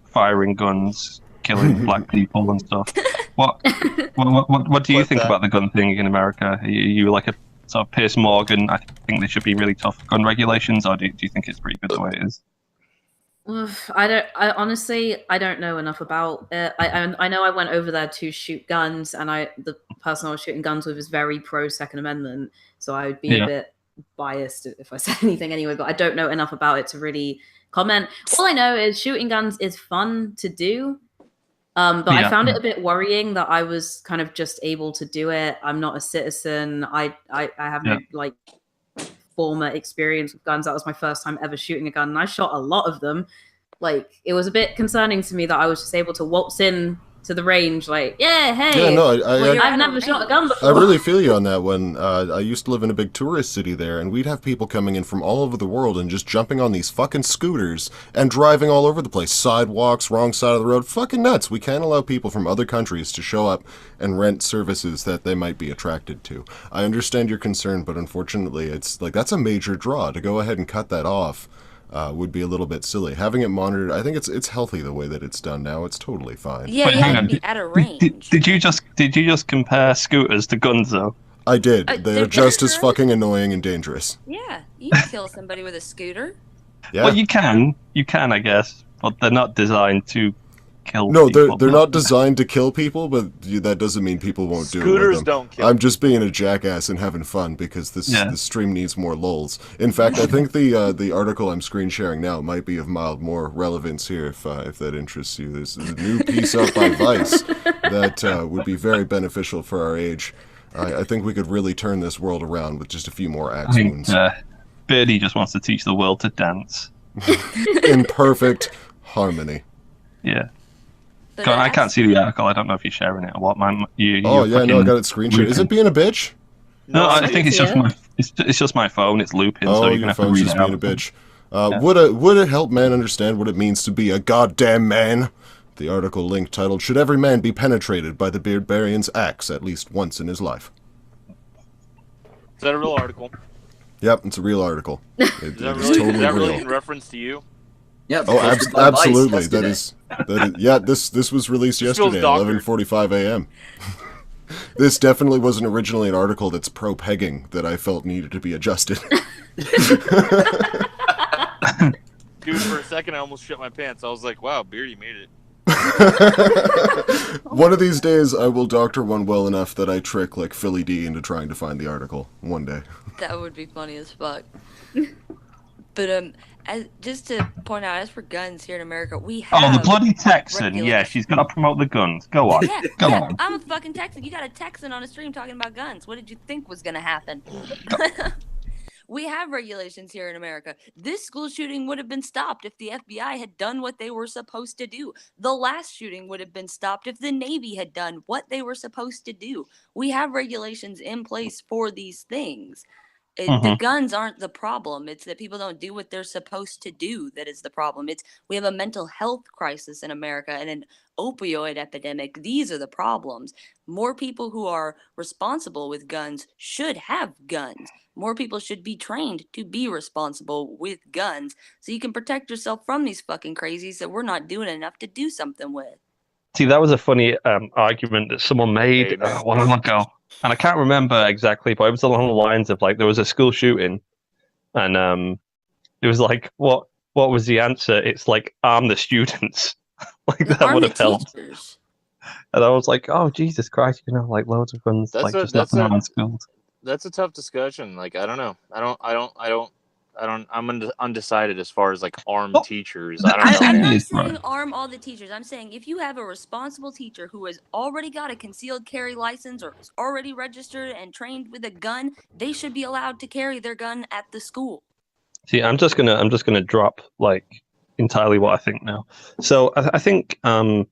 firing guns, killing black people and stuff. What do you think about the gun thing in America? Are you like a sort of Piers Morgan? I think there should be really tough gun regulations, or do you think it's pretty good the way it is? I honestly don't know enough about it. I know I went over there to shoot guns, and the person I was shooting guns with is very pro Second Amendment, so I would be a bit biased if I said anything anyway. But I don't know enough about it to really comment. All I know is shooting guns is fun to do. But I found it a bit worrying that I was kind of just able to do it. I'm not a citizen. I have no former experience with guns. That was my first time ever shooting a gun, and I shot a lot of them. It was a bit concerning to me that I was just able to waltz in to the range, I've never shot a gun before. I really feel you on that one. I used to live in a big tourist city there, and we'd have people coming in from all over the world and just jumping on these fucking scooters and driving all over the place. Sidewalks, wrong side of the road, fucking nuts. We can't allow people from other countries to show up and rent services that they might be attracted to. I understand your concern, but unfortunately, it's like that's a major draw. To go ahead and cut that off would be a little bit silly. Having it monitored, I think it's healthy the way that it's done now. It's totally fine. Yeah, you have to be at a range. Did you just compare scooters to guns though? I did. They're just as fucking annoying and dangerous. Yeah, you can kill somebody with a scooter. Yeah. Well, you can, I guess, but they're not designed to kill. No, people. they're not designed to kill people, but that doesn't mean people won't do it. Scooters don't kill. I'm just being a jackass and having fun because this stream needs more lulz. In fact, I think the article I'm screen sharing now might be of more relevance here if that interests you. There's a new piece out by Vice that would be very beneficial for our age. I think we could really turn this world around with just a few more axe wounds. Birdie just wants to teach the world to dance. In perfect harmony. Yeah. God, I can't see the article. I don't know if you're sharing it or what. No, I got it screenshot. Is it being a bitch? No, I think it's just my phone. It's looping. Oh, so your phone's just being a bitch. Would it help man understand what it means to be a goddamn man? The article link titled, "Should every man be penetrated by the Beardbarian's axe at least once in his life?" Is that a real article? Yep, it's a real article. Is that really in reference to you? Yeah. Oh, absolutely. That is. Yeah, this was released yesterday at 11:45 a.m. This definitely wasn't originally an article that's pro-pegging that I felt needed to be adjusted. Dude, for a second I almost shit my pants. I was like, wow, Beardy made it. One of these days I will doctor one well enough that I trick like Philly D into trying to find the article. One day. That would be funny as fuck. But just to point out, as for guns here in America, we have... Oh, the bloody Texan. Yeah, she's got to promote the guns. Go on. Go on. I'm a fucking Texan. You got a Texan on a stream talking about guns. What did you think was going to happen? We have regulations here in America. This school shooting would have been stopped if the FBI had done what they were supposed to do. The last shooting would have been stopped if the Navy had done what they were supposed to do. We have regulations in place for these things. The guns aren't the problem. It's that people don't do what they're supposed to do that is the problem. We have a mental health crisis in America and an opioid epidemic. These are the problems. More people who are responsible with guns should have guns. More people should be trained to be responsible with guns so you can protect yourself from these fucking crazies that we're not doing enough to do something with. See, that was a funny argument that someone made a while ago. And I can't remember exactly, but it was along the lines of like there was a school shooting, and it was like, what was the answer? It's like arm the students, like that would have helped. And I was like, oh Jesus Christ, you know, like loads of guns, like just nothing around schools. That's a tough discussion. Like I don't know, I'm undecided as far as like armed teachers. I'm not saying arm all the teachers. I'm saying if you have a responsible teacher who has already got a concealed carry license or is already registered and trained with a gun, they should be allowed to carry their gun at the school. See, I'm just gonna drop like entirely what I think now. So I think the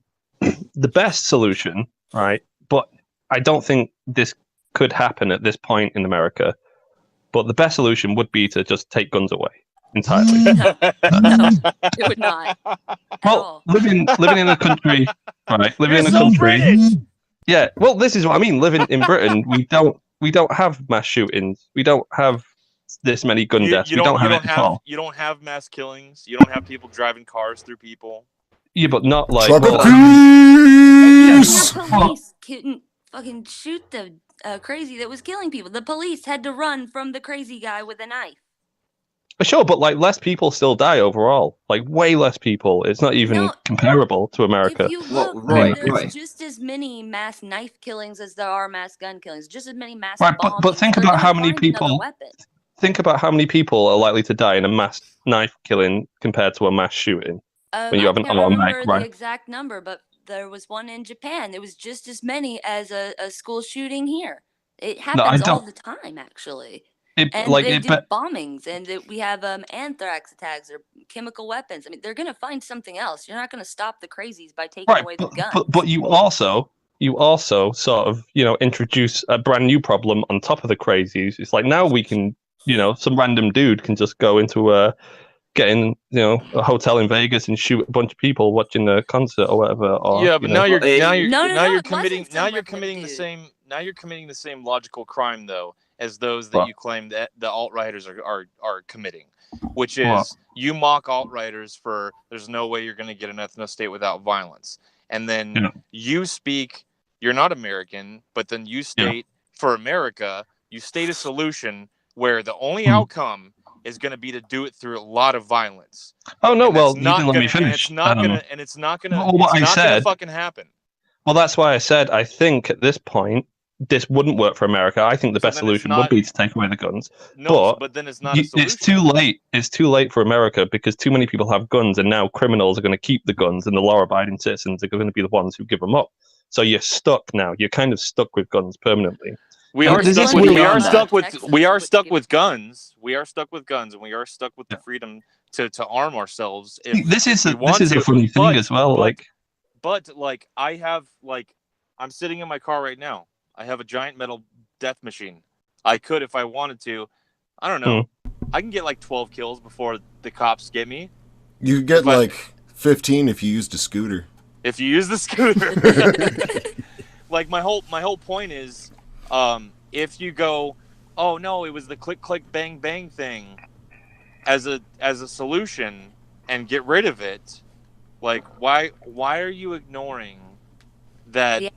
best solution, right? But I don't think this could happen at this point in America. But the best solution would be to just take guns away entirely. No, it would not. Well, living in a country, right? Living in a country. British. Yeah. Well, this is what I mean. Living in Britain, we don't have mass shootings. We don't have this many gun deaths. We don't have it at all. You don't have mass killings. You don't have people driving cars through people. Yeah, but not like. Police couldn't fucking shoot the crazy that was killing people. The police had to run from the crazy guy with a knife. Sure, but like less people still die overall. Like way less people. It's not even comparable to America. If you look, there's just as many mass knife killings as there are mass gun killings. Just as many mass bombings. But think about how many people. Think about how many people are likely to die in a mass knife killing compared to a mass shooting. When you have an automatic, right? The exact number, but there was one in Japan. There was just as many as a school shooting here. It happens all the time, actually. They do bombings, and we have anthrax attacks or chemical weapons. I mean, they're going to find something else. You're not going to stop the crazies by taking away the guns. But you also sort of, introduce a brand new problem on top of the crazies. It's like now we can, some random dude can just go into get in, a hotel in Vegas and shoot a bunch of people watching a concert or whatever. Or, yeah, but now you're committing the same logical crime though as those that you claim that the alt-righters are committing. which is you mock alt-righters for there's no way you're going to get an ethnostate without violence. And then you speak, you're not American, but then you state for America, you state a solution where the only outcome is going to be to do it through a lot of violence. Oh no, well, you didn't let me finish. And it's not gonna fucking happen. Well, that's why I said I think at this point this wouldn't work for America. I think the best solution would be to take away the guns. No, but then it's not a solution. It's too late. It's too late for America because too many people have guns, and now criminals are going to keep the guns, and the law-abiding citizens are going to be the ones who give them up. So you're stuck now. You're kind of stuck with guns permanently. We are stuck with guns. We are stuck with guns, and we are stuck with the freedom to arm ourselves. This is a funny thing as well. But I'm sitting in my car right now. I have a giant metal death machine. I could, if I wanted to, I don't know. I can get like 12 kills before the cops get me. You get like 15 if you used a scooter. If you use the scooter. Like my whole point is, if you go, oh no, it was the click click bang bang thing as a solution and get rid of it, like why are you ignoring that?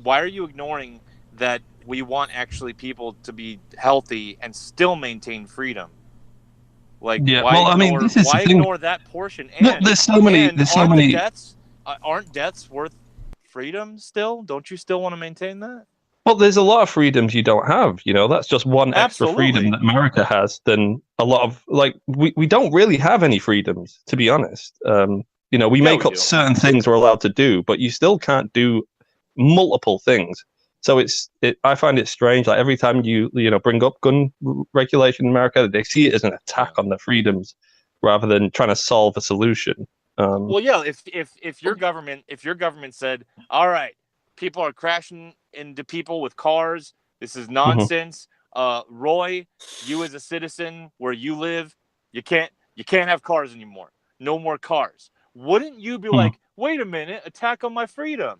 Why are you ignoring that we want actually people to be healthy and still maintain freedom? Like, why ignore that portion? And, there's so many deaths. Aren't deaths worth freedom still? Don't you still want to maintain that? Well, there's a lot of freedoms you don't have. That's just one extra freedom that America has than a lot of, we don't really have any freedoms, to be honest. We make up certain things we're allowed to do, but you still can't do multiple things. So I find it strange. Like every time you bring up gun regulation in America, they see it as an attack on their freedoms rather than trying to solve a solution. If your government said, all right, people are crashing into people with cars, this is nonsense. Roy, you as a citizen where you live, you can't have cars anymore. No more cars. Wouldn't you be like, wait a minute, attack on my freedom?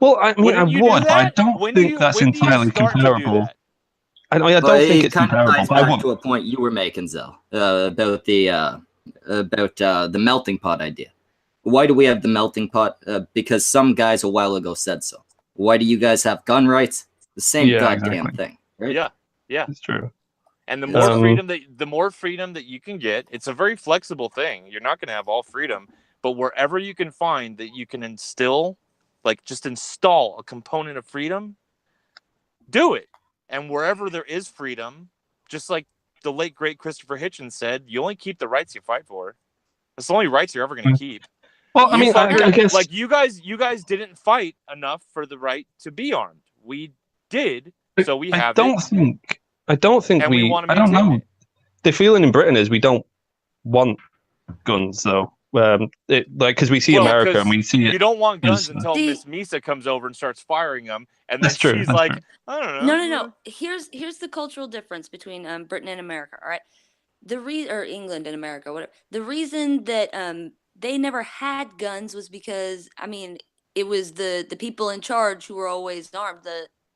Well, I mean, I would, but I don't think that's entirely comparable. I don't think it's comparable. It kind of ties back to a point you were making, Zell, about the melting pot idea. Why do we have the melting pot? Because some guys a while ago said so. Why do you guys have gun rights? The same goddamn thing, right? Yeah, it's true. And the more freedom that you can get, it's a very flexible thing. You're not going to have all freedom, but wherever you can find that you can install a component of freedom, do it. And wherever there is freedom, just like the late great Christopher Hitchens said, you only keep the rights you fight for. That's the only rights you're ever going to keep. Well, I guess like you guys didn't fight enough for the right to be armed. We did, so we have it. I don't think and we want to I don't know. It. The feeling in Britain is we don't want guns, though. Because we see America and we see it. You don't want guns until Miss Misa comes over and starts firing them, and then she's like, true. I don't know. No. Here's the cultural difference between Britain and America. All right, or England and America, whatever. The reason that they never had guns was because it was the people in charge who were always armed.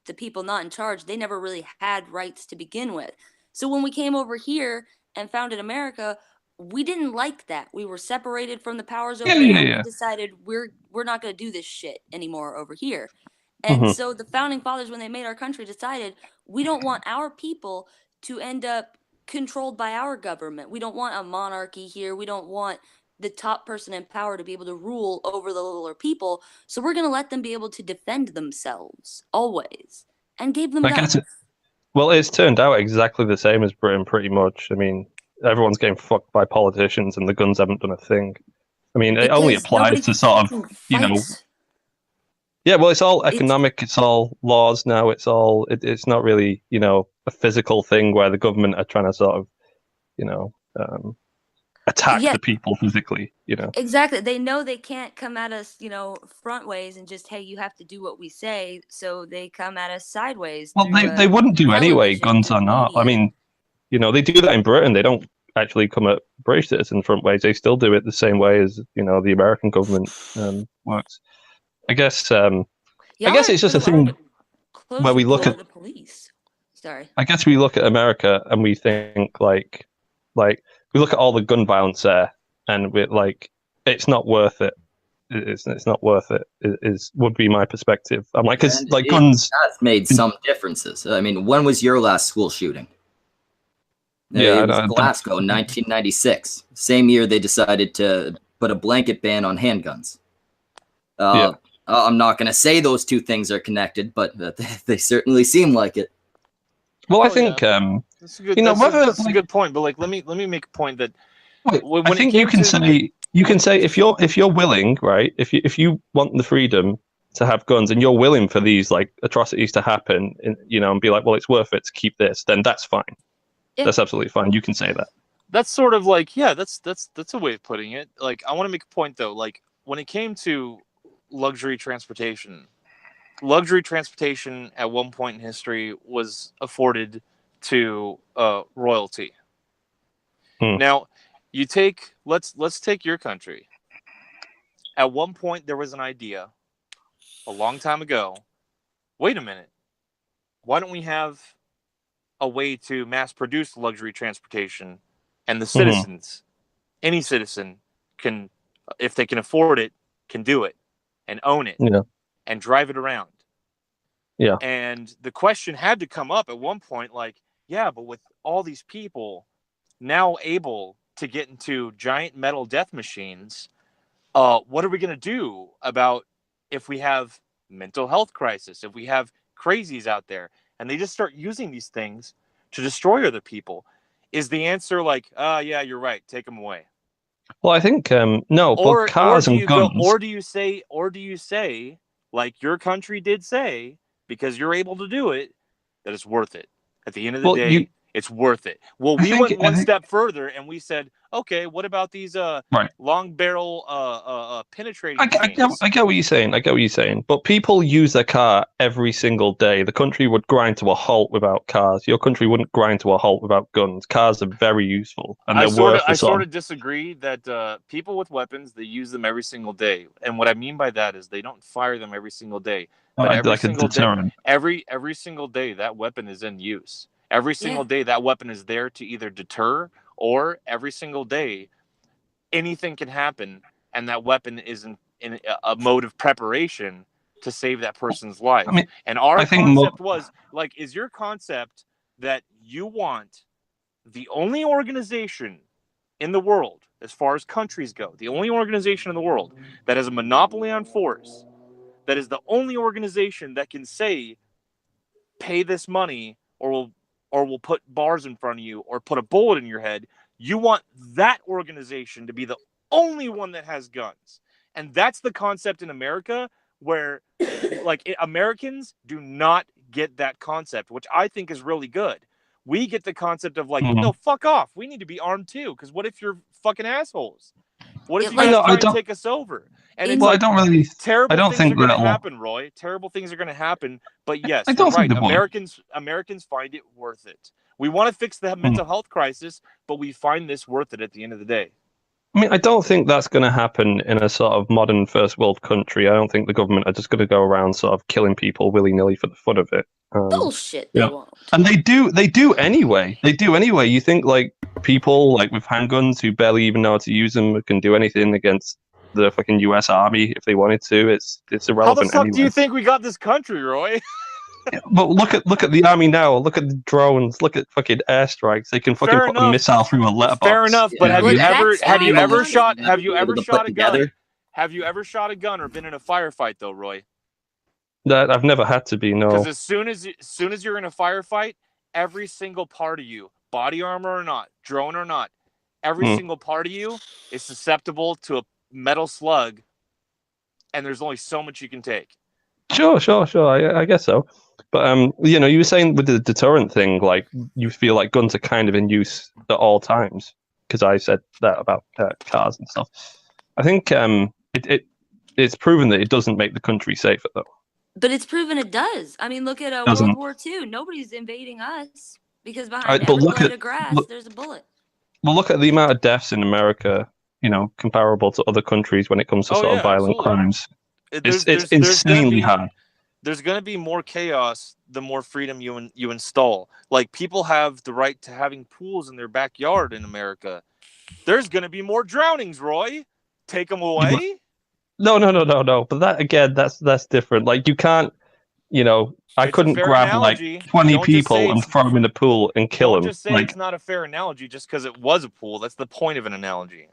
The people not in charge, they never really had rights to begin with. So when we came over here and founded America, we didn't like that. We were separated from the powers over there. We decided we're not going to do this shit anymore over here. And so the founding fathers, when they made our country, decided we don't want our people to end up controlled by our government. We don't want a monarchy here. We don't want the top person in power to be able to rule over the littler people. So we're going to let them be able to defend themselves always, and gave them guns. Well, it's turned out exactly the same as Britain, pretty much. I mean, everyone's getting fucked by politicians, and the guns haven't done a thing. I mean, it only applies to sort of, Yeah, well, it's all economic. It's all laws now. It's all. It's not really, a physical thing where the government are trying to sort of, attack the people physically. Exactly. They know they can't come at us, front ways and just, hey, you have to do what we say. So they come at us sideways. Well, they wouldn't do anyway, guns or not. I mean, they do that in Britain. They don't actually come at British citizens front ways. They still do it the same way as, the American government works. I guess it's just a thing where we look at the police. Sorry. I guess we look at America and we think like Like, we look at all the gun violence there, and we're like, it's not worth it. It's not worth it. Would be my perspective. I'm like, because like guns has made some differences. I mean, when was your last school shooting? Yeah, it was Glasgow, 1996. Same year they decided to put a blanket ban on handguns. I'm not going to say those two things are connected, but they certainly seem like it. Well, I think that's a good. That's a good point. But like, let me make a point that I think you can say if you're willing, right? If you want the freedom to have guns and you're willing for these like atrocities to happen, and be like, well, it's worth it to keep this, then that's fine. Yeah. That's absolutely fine. You can say that. That's sort of like, that's a way of putting it. Like, I want to make a point though. Like, when it came to luxury transportation at one point in history was afforded to royalty. Now, let's take your country. At one point, there was an idea a long time ago. Wait a minute. Why don't we have a way to mass produce luxury transportation, and the citizens, any citizen can, if they can afford it, can do it and own it and drive it around. Yeah. And the question had to come up at one point, like, but with all these people now able to get into giant metal death machines, what are we going to do about if we have mental health crisis, if we have crazies out there, and they just start using these things to destroy other people? Is the answer like, yeah, you're right, take them away? Well, I think no, but cars and guns. Or do you say, like your country did say, because you're able to do it, that it's worth it? At the end of the day, it's worth it. Well, we went one step further and we said, okay, what about these long barrel penetrating machines? I get what you're saying. But people use their car every single day. The country would grind to a halt without cars. Your country wouldn't grind to a halt without guns. Cars are very useful, and they're worth I sort of disagree that people with weapons, they use them every single day. And what I mean by that is they don't fire them every single day. But every single day, that weapon is in use. Every single day, that weapon is there to either deter, or every single day, anything can happen, and that weapon is in a mode of preparation to save that person's life. I mean, and our concept was, like, is your concept that you want the only organization in the world, as far as countries go, the only organization in the world that has a monopoly on force, that is the only organization that can say, pay this money, or we'll put bars in front of you, or put a bullet in your head? You want that organization to be the only one that has guns. And that's the concept in America, where Americans do not get that concept, which I think is really good. We get the concept of like, no, fuck off. We need to be armed too. Because what if you're fucking assholes? What if you guys try to take us over? And it's terrible things are going to happen, Roy. Terrible things are going to happen. But yes, you're right. Americans find it worth it. We want to fix the mental health crisis, but we find this worth it at the end of the day. I mean, I don't think that's going to happen in a sort of modern first world country. I don't think the government are just going to go around sort of killing people willy-nilly for the fun of it. Bullshit, they won't. And they do anyway. You think like people like with handguns who barely even know how to use them can do anything against the fucking US Army if they wanted to? It's irrelevant. How the fuck do you think we got this country, Roy? But look at the army now. Look at the drones. Look at fucking airstrikes. They can fucking put a missile through a letterbox. Fair enough, but have you ever shot a gun? Have you ever shot a gun or been in a firefight though, Roy? That I've never had to be, no. Because as soon as you're in a firefight, every single part of you, body armor or not, drone or not, every single part of you is susceptible to a metal slug, and there's only so much you can take. Sure. I guess so. But you were saying with the deterrent thing, like you feel like guns are kind of in use at all times. Because I said that about cars and stuff. I think it's proven that it doesn't make the country safer, though. But it's proven it does. I mean, look at World War II. Nobody's invading us because behind every blade of grass, there's a bullet. Well, look at the amount of deaths in America, comparable to other countries when it comes to violent crimes. It's insanely high. there's going to be more chaos the more freedom you install. Like, people have the right to having pools in their backyard in America. There's going to be more drownings, Roy. Take them away. No. But that, again, that's different. Like, you can't, I couldn't grab analogy. Like 20 people and throw them in the pool and kill them. Don't just say it's not a fair analogy just because it was a pool. That's the point of an analogy.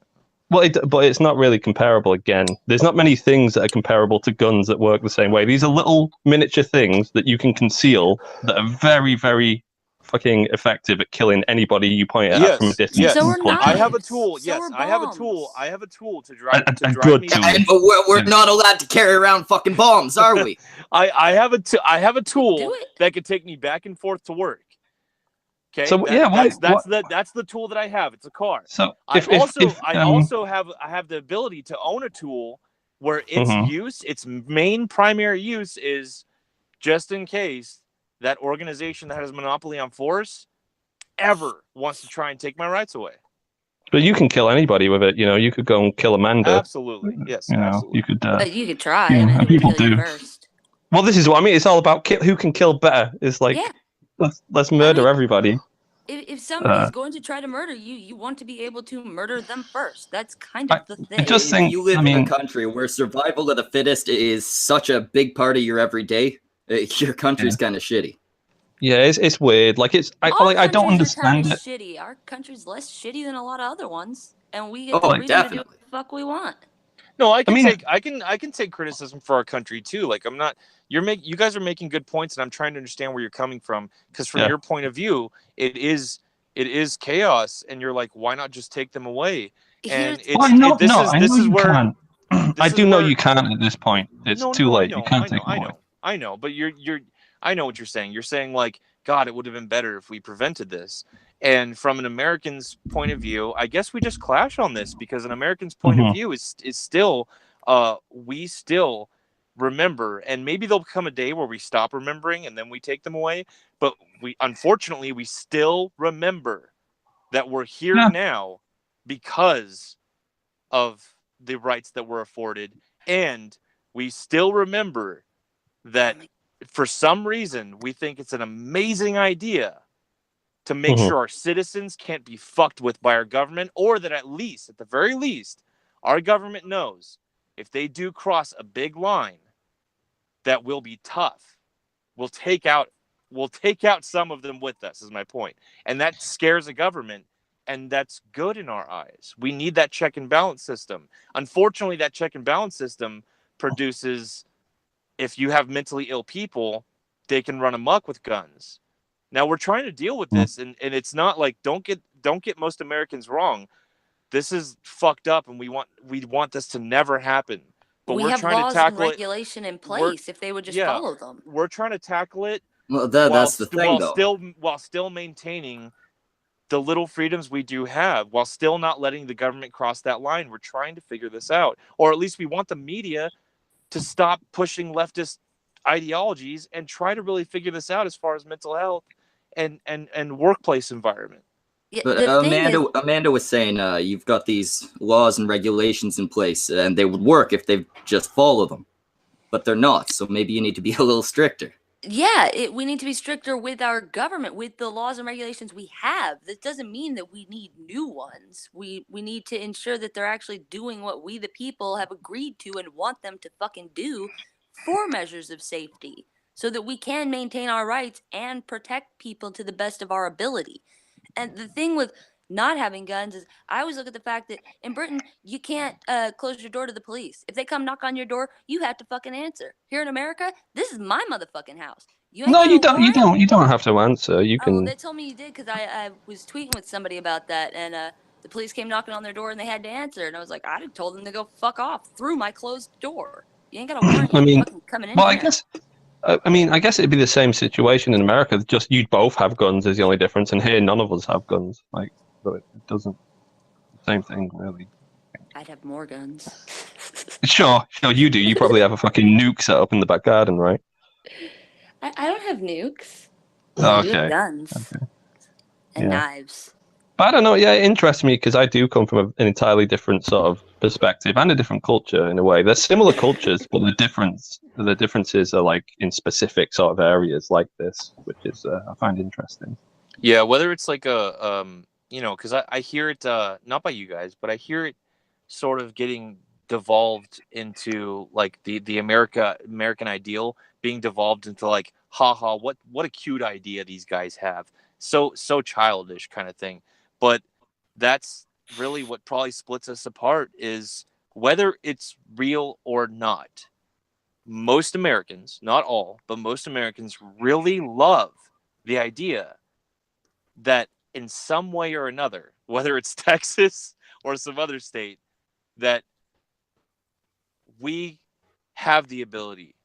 Well, but it's not really comparable. Again, there's not many things that are comparable to guns that work the same way. These are little miniature things that you can conceal that are very, very fucking effective at killing anybody you point at from a distance. Yes. So I have a tool. Yes, I have a tool. I have a tool to drive. A good tool. But we're not allowed to carry around fucking bombs, are we? I have a tool that can take me back and forth to work. Okay. So that's the tool that I have. It's a car. So I also have the ability to own a tool where its main primary use is just in case that organization that has a monopoly on force ever wants to try and take my rights away. But you can kill anybody with it. You could go and kill Amanda. Absolutely. Yes. Absolutely. You could. You could try. People do. First. Well, this is what I mean. It's all about who can kill better. It's like let's murder everybody. If somebody's going to try to murder you, you want to be able to murder them first. That's kind of the thing. I just think you live in a country where survival of the fittest is such a big part of your everyday. Your country's kind of shitty. Yeah, it's weird. Like I don't understand it. Shitty. Our country's less shitty than a lot of other ones, and we get the freedom to do what the fuck we want. No, I can take criticism for our country too. Like, I'm not. You guys are making good points, and I'm trying to understand where you're coming from. Because from your point of view, it is chaos, and you're like, why not just take them away? And this is where I do know you can't at this point. It's too late. You can't take them away. I know, but I know what you're saying. You're saying, like, God, it would have been better if we prevented this. And from an American's point of view, I guess we just clash on this, because an American's point of view is still, we still remember, and maybe there'll come a day where we stop remembering and then we take them away. But unfortunately, we still remember that we're here now because of the rights that were afforded. And we still remember that for some reason, we think it's an amazing idea to make sure our citizens can't be fucked with by our government, or that at the very least, our government knows if they do cross a big line, that will be tough. We'll take out some of them with us, is my point. And that scares the government, and that's good in our eyes. We need that check and balance system. Unfortunately, that check and balance system produces, if you have mentally ill people, they can run amok with guns. Now we're trying to deal with this, and it's not like, don't get most Americans wrong. This is fucked up, and we want this to never happen. But we have laws and regulation in place if they would just follow them. We're trying to tackle it. Well, that's the thing, while still maintaining the little freedoms we do have, while still not letting the government cross that line. We're trying to figure this out, or at least we want the media to stop pushing leftist ideologies and try to really figure this out as far as mental health and workplace environment. Yeah, but Amanda was saying you've got these laws and regulations in place, and they would work if they just follow them, but they're not. So maybe you need to be a little stricter. Yeah, we need to be stricter with our government, with the laws and regulations we have. That doesn't mean that we need new ones. We need to ensure that they're actually doing what we, the people, have agreed to and want them to fucking do for measures of safety, so that we can maintain our rights and protect people to the best of our ability. And the thing with not having guns is, I always look at the fact that in Britain, you can't close your door to the police. If they come knock on your door, you have to fucking answer. Here in America, this is my motherfucking house. You don't have to answer. You can. Well, they told me you did, because I was tweeting with somebody about that, and the police came knocking on their door and they had to answer. And I was like, I told them to go fuck off through my closed door. You ain't got a warrant. Fucking coming in. Well, I guess it'd be the same situation in America. Just you'd both have guns is the only difference, and here none of us have guns. Like, but it doesn't. Same thing, really. I'd have more guns. Sure, you do. You probably have a fucking nuke set up in the back garden, right? I don't have nukes. Oh, okay. I have guns and knives. But I don't know. Yeah, it interests me because I do come from an entirely different sort of perspective and a different culture in a way. They're similar cultures, but the differences are like in specific sort of areas like this, which is I find interesting. Yeah, whether it's like a because I hear it not by you guys, but I hear it sort of getting devolved into like the American ideal being devolved into like, haha, what a cute idea these guys have, so childish kind of thing. But that's really what probably splits us apart, is whether it's real or not. Most Americans, not all, but most Americans really love the idea that in some way or another, whether it's Texas or some other state, that we have the ability,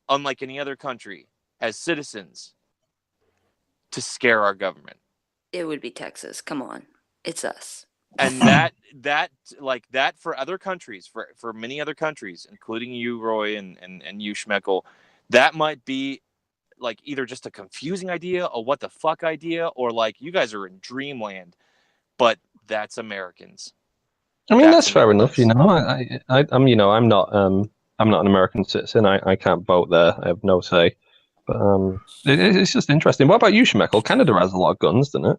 unlike any other country, as citizens, to scare our government. It would be Texas. Come on. It's us. And that for other countries, for many other countries, including you, Roy, and you, Schmeckel, that might be like either just a confusing idea, a what the fuck idea, or like you guys are in dreamland. But that's Americans. I mean, that's fair enough. I'm not an American citizen. I can't vote there. I have no say. But it's just interesting. What about you, Schmeckel? Canada has a lot of guns, doesn't it?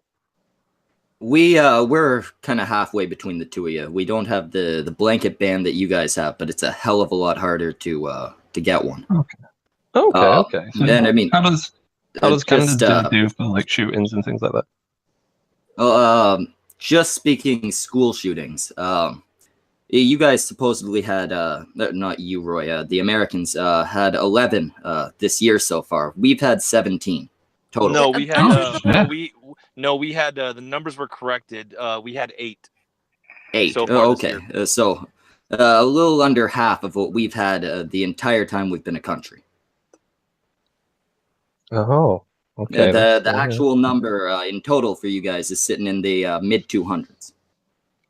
We're kind of halfway between the two of you. We don't have the blanket ban that you guys have, but it's a hell of a lot harder to get one. Okay. So then I mean, how does Canada do for like shootings and things like that? Just speaking school shootings. You guys supposedly had not you, Roy. The Americans had 11 this year so far. We've had 17 total. No, we had we had the numbers were corrected. We had 8. 8. So far okay. So a little under half of what we've had the entire time we've been a country. Oh, okay. The actual number in total for you guys is sitting in the mid 200s.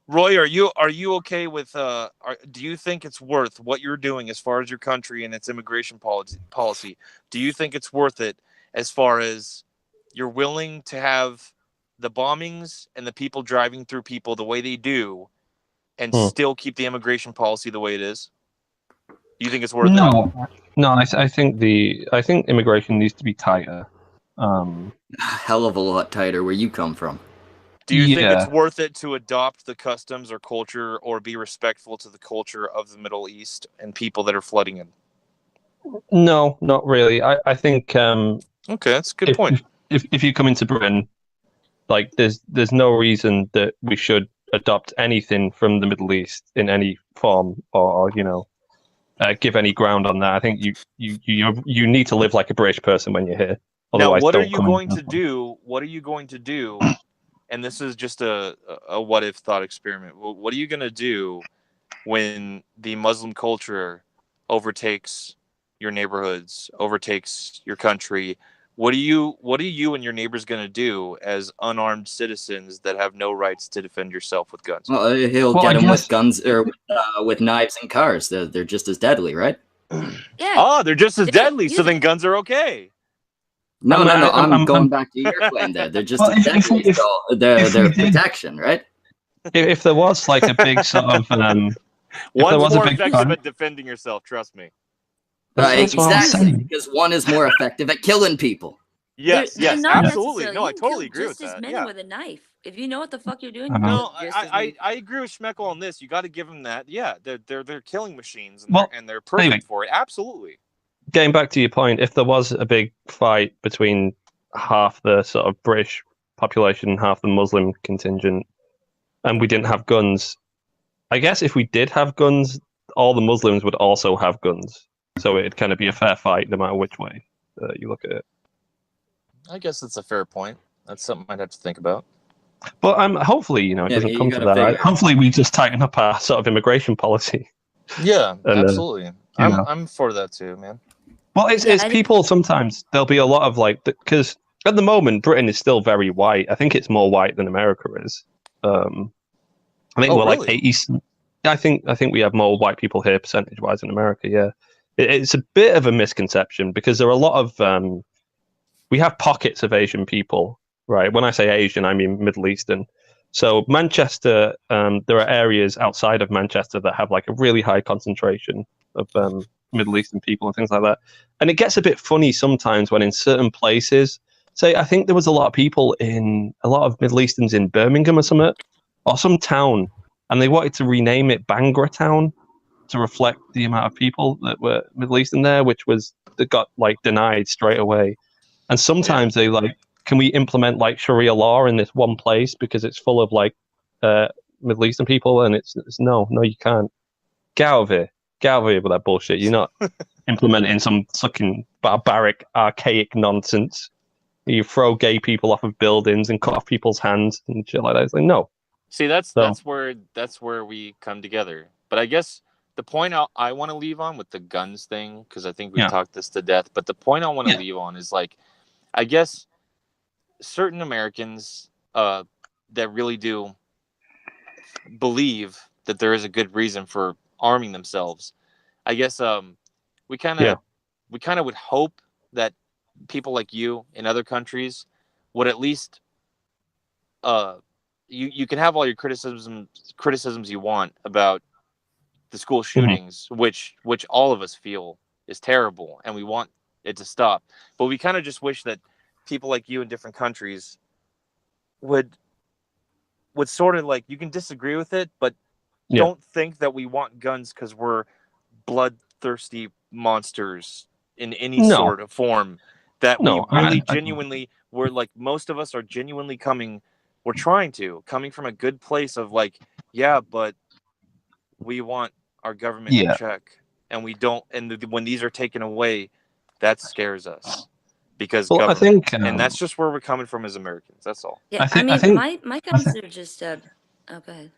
Roy, are you okay with? Do you think it's worth what you're doing as far as your country and its immigration policy? Do you think it's worth it as far as you're willing to have the bombings and the people driving through people the way they do, and still keep the immigration policy the way it is? Do you think it's worth it? No. I think immigration needs to be tighter. Hell of a lot tighter where you come from. Do you think it's worth it to adopt the customs or culture or be respectful to the culture of the Middle East and people that are flooding in? No, not really. I think okay, that's a good point. If you come into Britain, like there's no reason that we should adopt anything from the Middle East in any form or give any ground on that. I think you need to live like a British person when you're here. Otherwise, now, what are you going to do? What are you going to do? And this is just a what if thought experiment. What are you going to do when the Muslim culture overtakes your neighborhoods, overtakes your country? What are you and your neighbors going to do as unarmed citizens that have no rights to defend yourself with guns? Well, he'll get them with guns or with knives and cars. They're just as deadly, right? Yeah. Oh, they're just as deadly. So then guns are okay. No. I'm going back to your claim there. They're just as deadly. They're protection, right? If there was like a big sort of one's more effective at defending yourself. Trust me. Exactly, because one is more effective at killing people. Yes, absolutely. No, I totally agree with that. Just as many with a knife. If you know what the fuck you're doing. No, I agree with Schmeckel on this. You got to give them that. Yeah, they're killing machines and they're perfect for it. Absolutely. Getting back to your point, if there was a big fight between half the sort of British population and half the Muslim contingent, and we didn't have guns, I guess if we did have guns, all the Muslims would also have guns. So it'd kind of be a fair fight no matter which way you look at it. I guess that's a fair point. That's something I'd have to think about. But hopefully, it doesn't come to that. Right? Hopefully, we just tighten up our sort of immigration policy. Yeah, absolutely. I'm for that too, man. Well, it's people sometimes. There'll be a lot of because at the moment Britain is still very white. I think it's more white than America is. I think we're like 80. I think we have more white people here percentage-wise in America. Yeah. It's a bit of a misconception because there are a lot of we have pockets of Asian people, right? When I say Asian, I mean Middle Eastern, So Manchester, there are areas outside of Manchester that have like a really high concentration of Middle Eastern people and things like that. And it gets a bit funny sometimes when in certain places, say, I think there was a lot of Middle Easterns in Birmingham or something, or some town, and they wanted to rename it Bangor Town to reflect the amount of people that were Middle Eastern there, that got like denied straight away. And sometimes they like, can we implement like Sharia law in this one place because it's full of like Middle Eastern people? And it's no, you can't. Get out of here with that bullshit. You're not implementing some fucking barbaric, archaic nonsense. You throw gay people off of buildings and cut off people's hands and shit like that. It's like, no. See, that's where we come together. But I guess the point I want to leave on with the guns thing, because I think we've talked this to death, but the point I want to leave on is like, I guess certain Americans that really do believe that there is a good reason for arming themselves. I guess we kind of would hope that people like you in other countries would at least you can have all your criticisms you want about the school shootings, which all of us feel is terrible and we want it to stop. But we kind of just wish that people like you in different countries would sort of like, you can disagree with it, but don't think that we want guns because we're bloodthirsty monsters in any sort of form. That we really genuinely, we're like, most of us are genuinely coming from a good place of like, but we want our government in check, and we don't, and when these are taken away, that scares us. Because I think, and that's just where we're coming from as Americans. That's all. Yeah, I think my guns are just. Oh, go ahead.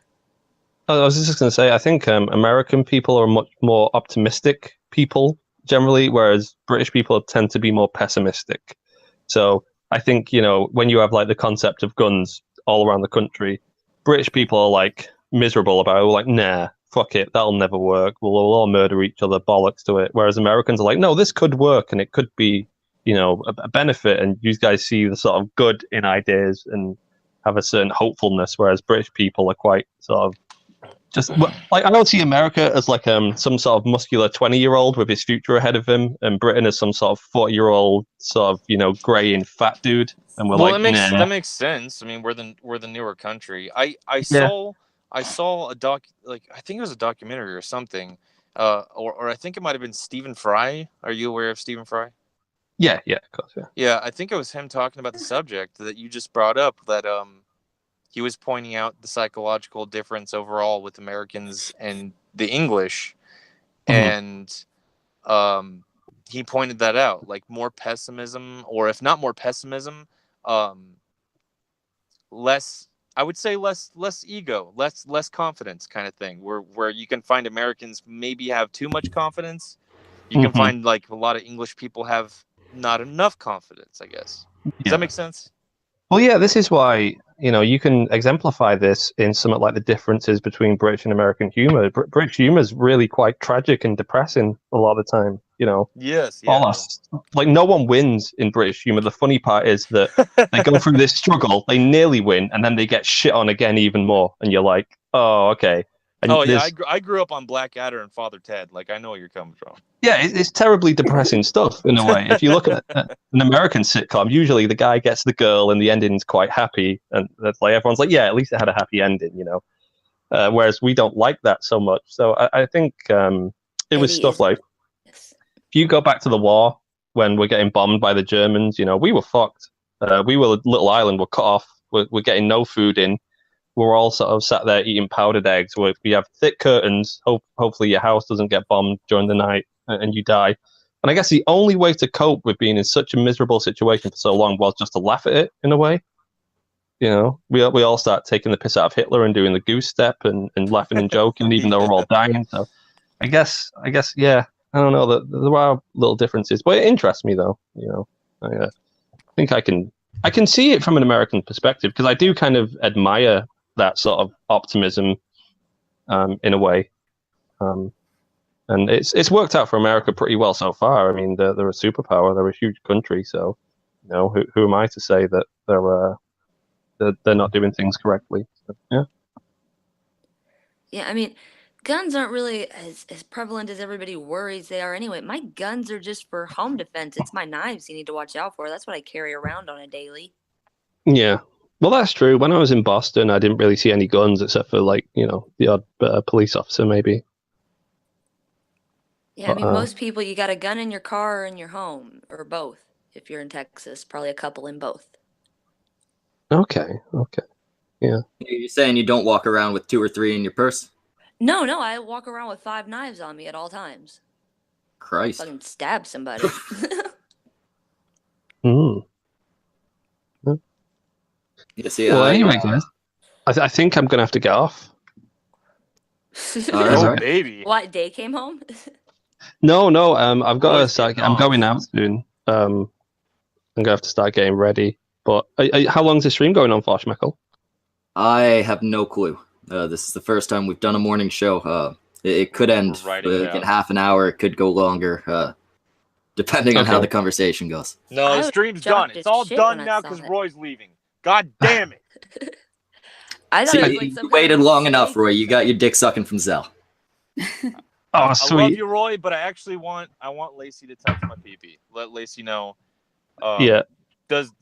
I was just going to say, I think American people are much more optimistic people generally, whereas British people tend to be more pessimistic. So I think, when you have like the concept of guns all around the country, British people are like miserable about it. We're like, nah, fuck it, that'll never work. We'll all murder each other, bollocks to it. Whereas Americans are like, no, this could work and it could be, a benefit. And you guys see the sort of good in ideas and have a certain hopefulness, whereas British people are quite sort of just like, I don't see America as like some sort of muscular 20-year-old with his future ahead of him, and Britain as some sort of 40-year-old sort of grey and fat dude. And we're that makes sense. I mean, we're the newer country. I saw a I think it was a documentary or something, or I think it might have been Stephen Fry. Are you aware of Stephen Fry? Yeah, of course, yeah. Yeah, I think it was him talking about the subject that you just brought up, that he was pointing out the psychological difference overall with Americans and the English, and he pointed that out, like more pessimism, or if not more pessimism, less, I would say less ego, less confidence kind of thing, where you can find Americans maybe have too much confidence. You can find like a lot of English people have not enough confidence, I guess. Does that make sense? Well, yeah, this is why, you can exemplify this in some of like the differences between British and American humor. British humor is really quite tragic and depressing a lot of the time, Yes, yeah. Like, no one wins in British humor. The funny part is that they go through this struggle, they nearly win, and then they get shit on again even more. And you're like, oh, okay. And I grew up on Blackadder and Father Ted. Like, I know where you're coming from. Yeah, it's terribly depressing stuff in a way. If you look at an American sitcom, usually the guy gets the girl and the ending's quite happy, and that's like, everyone's like, yeah, at least it had a happy ending, whereas we don't like that so much. So I think it was stuff like, if you go back to the war when we're getting bombed by the Germans, we were fucked. We were a little island, we're cut off, we're getting no food in. We're all sort of sat there eating powdered eggs. We have thick curtains. Hopefully your house doesn't get bombed during the night and you die. And I guess the only way to cope with being in such a miserable situation for so long was just to laugh at it in a way. We all start taking the piss out of Hitler and doing the goose step and laughing and joking, even though we're all dying. So I guess, yeah, I don't know. There are little differences, but it interests me though. I think I can see it from an American perspective, because I do kind of admire that sort of optimism in a way, and it's worked out for America pretty well so far. I mean, they're a superpower, they're a huge country, so who am I to say that they're they're not doing things correctly. So, yeah. Yeah, I mean, guns aren't really as prevalent as everybody worries they are anyway. My guns are just for home defense. It's my knives you need to watch out for. That's what I carry around on a daily. Yeah. Well, that's true. When I was in Boston, I didn't really see any guns except for, like, the odd police officer, maybe. Yeah, I mean, most people, you got a gun in your car or in your home, or both. If you're in Texas, probably a couple in both. Okay. Yeah. You're saying you don't walk around with 2 or 3 in your purse? No, I walk around with 5 knives on me at all times. Christ. Fucking stab somebody. Yeah, see, well, anyway, guys, I think I'm gonna have to get off. All right. Baby. What, Day came home? No. I've got to start. I'm going out soon. I'm gonna have to start getting ready. But how long's the stream going on for, Schmeckle? I have no clue. This is the first time we've done a morning show. It could end in half an hour. It could go longer, depending on how the conversation goes. No, the stream's done. It's all done now because Roy's leaving. God damn it! I thought you waited long enough, Roy. You got your dick sucking from Zell. Oh, sweet. I love you, Roy, but I actually want Lacey to touch my pee-pee. Let Lacey know. Yeah.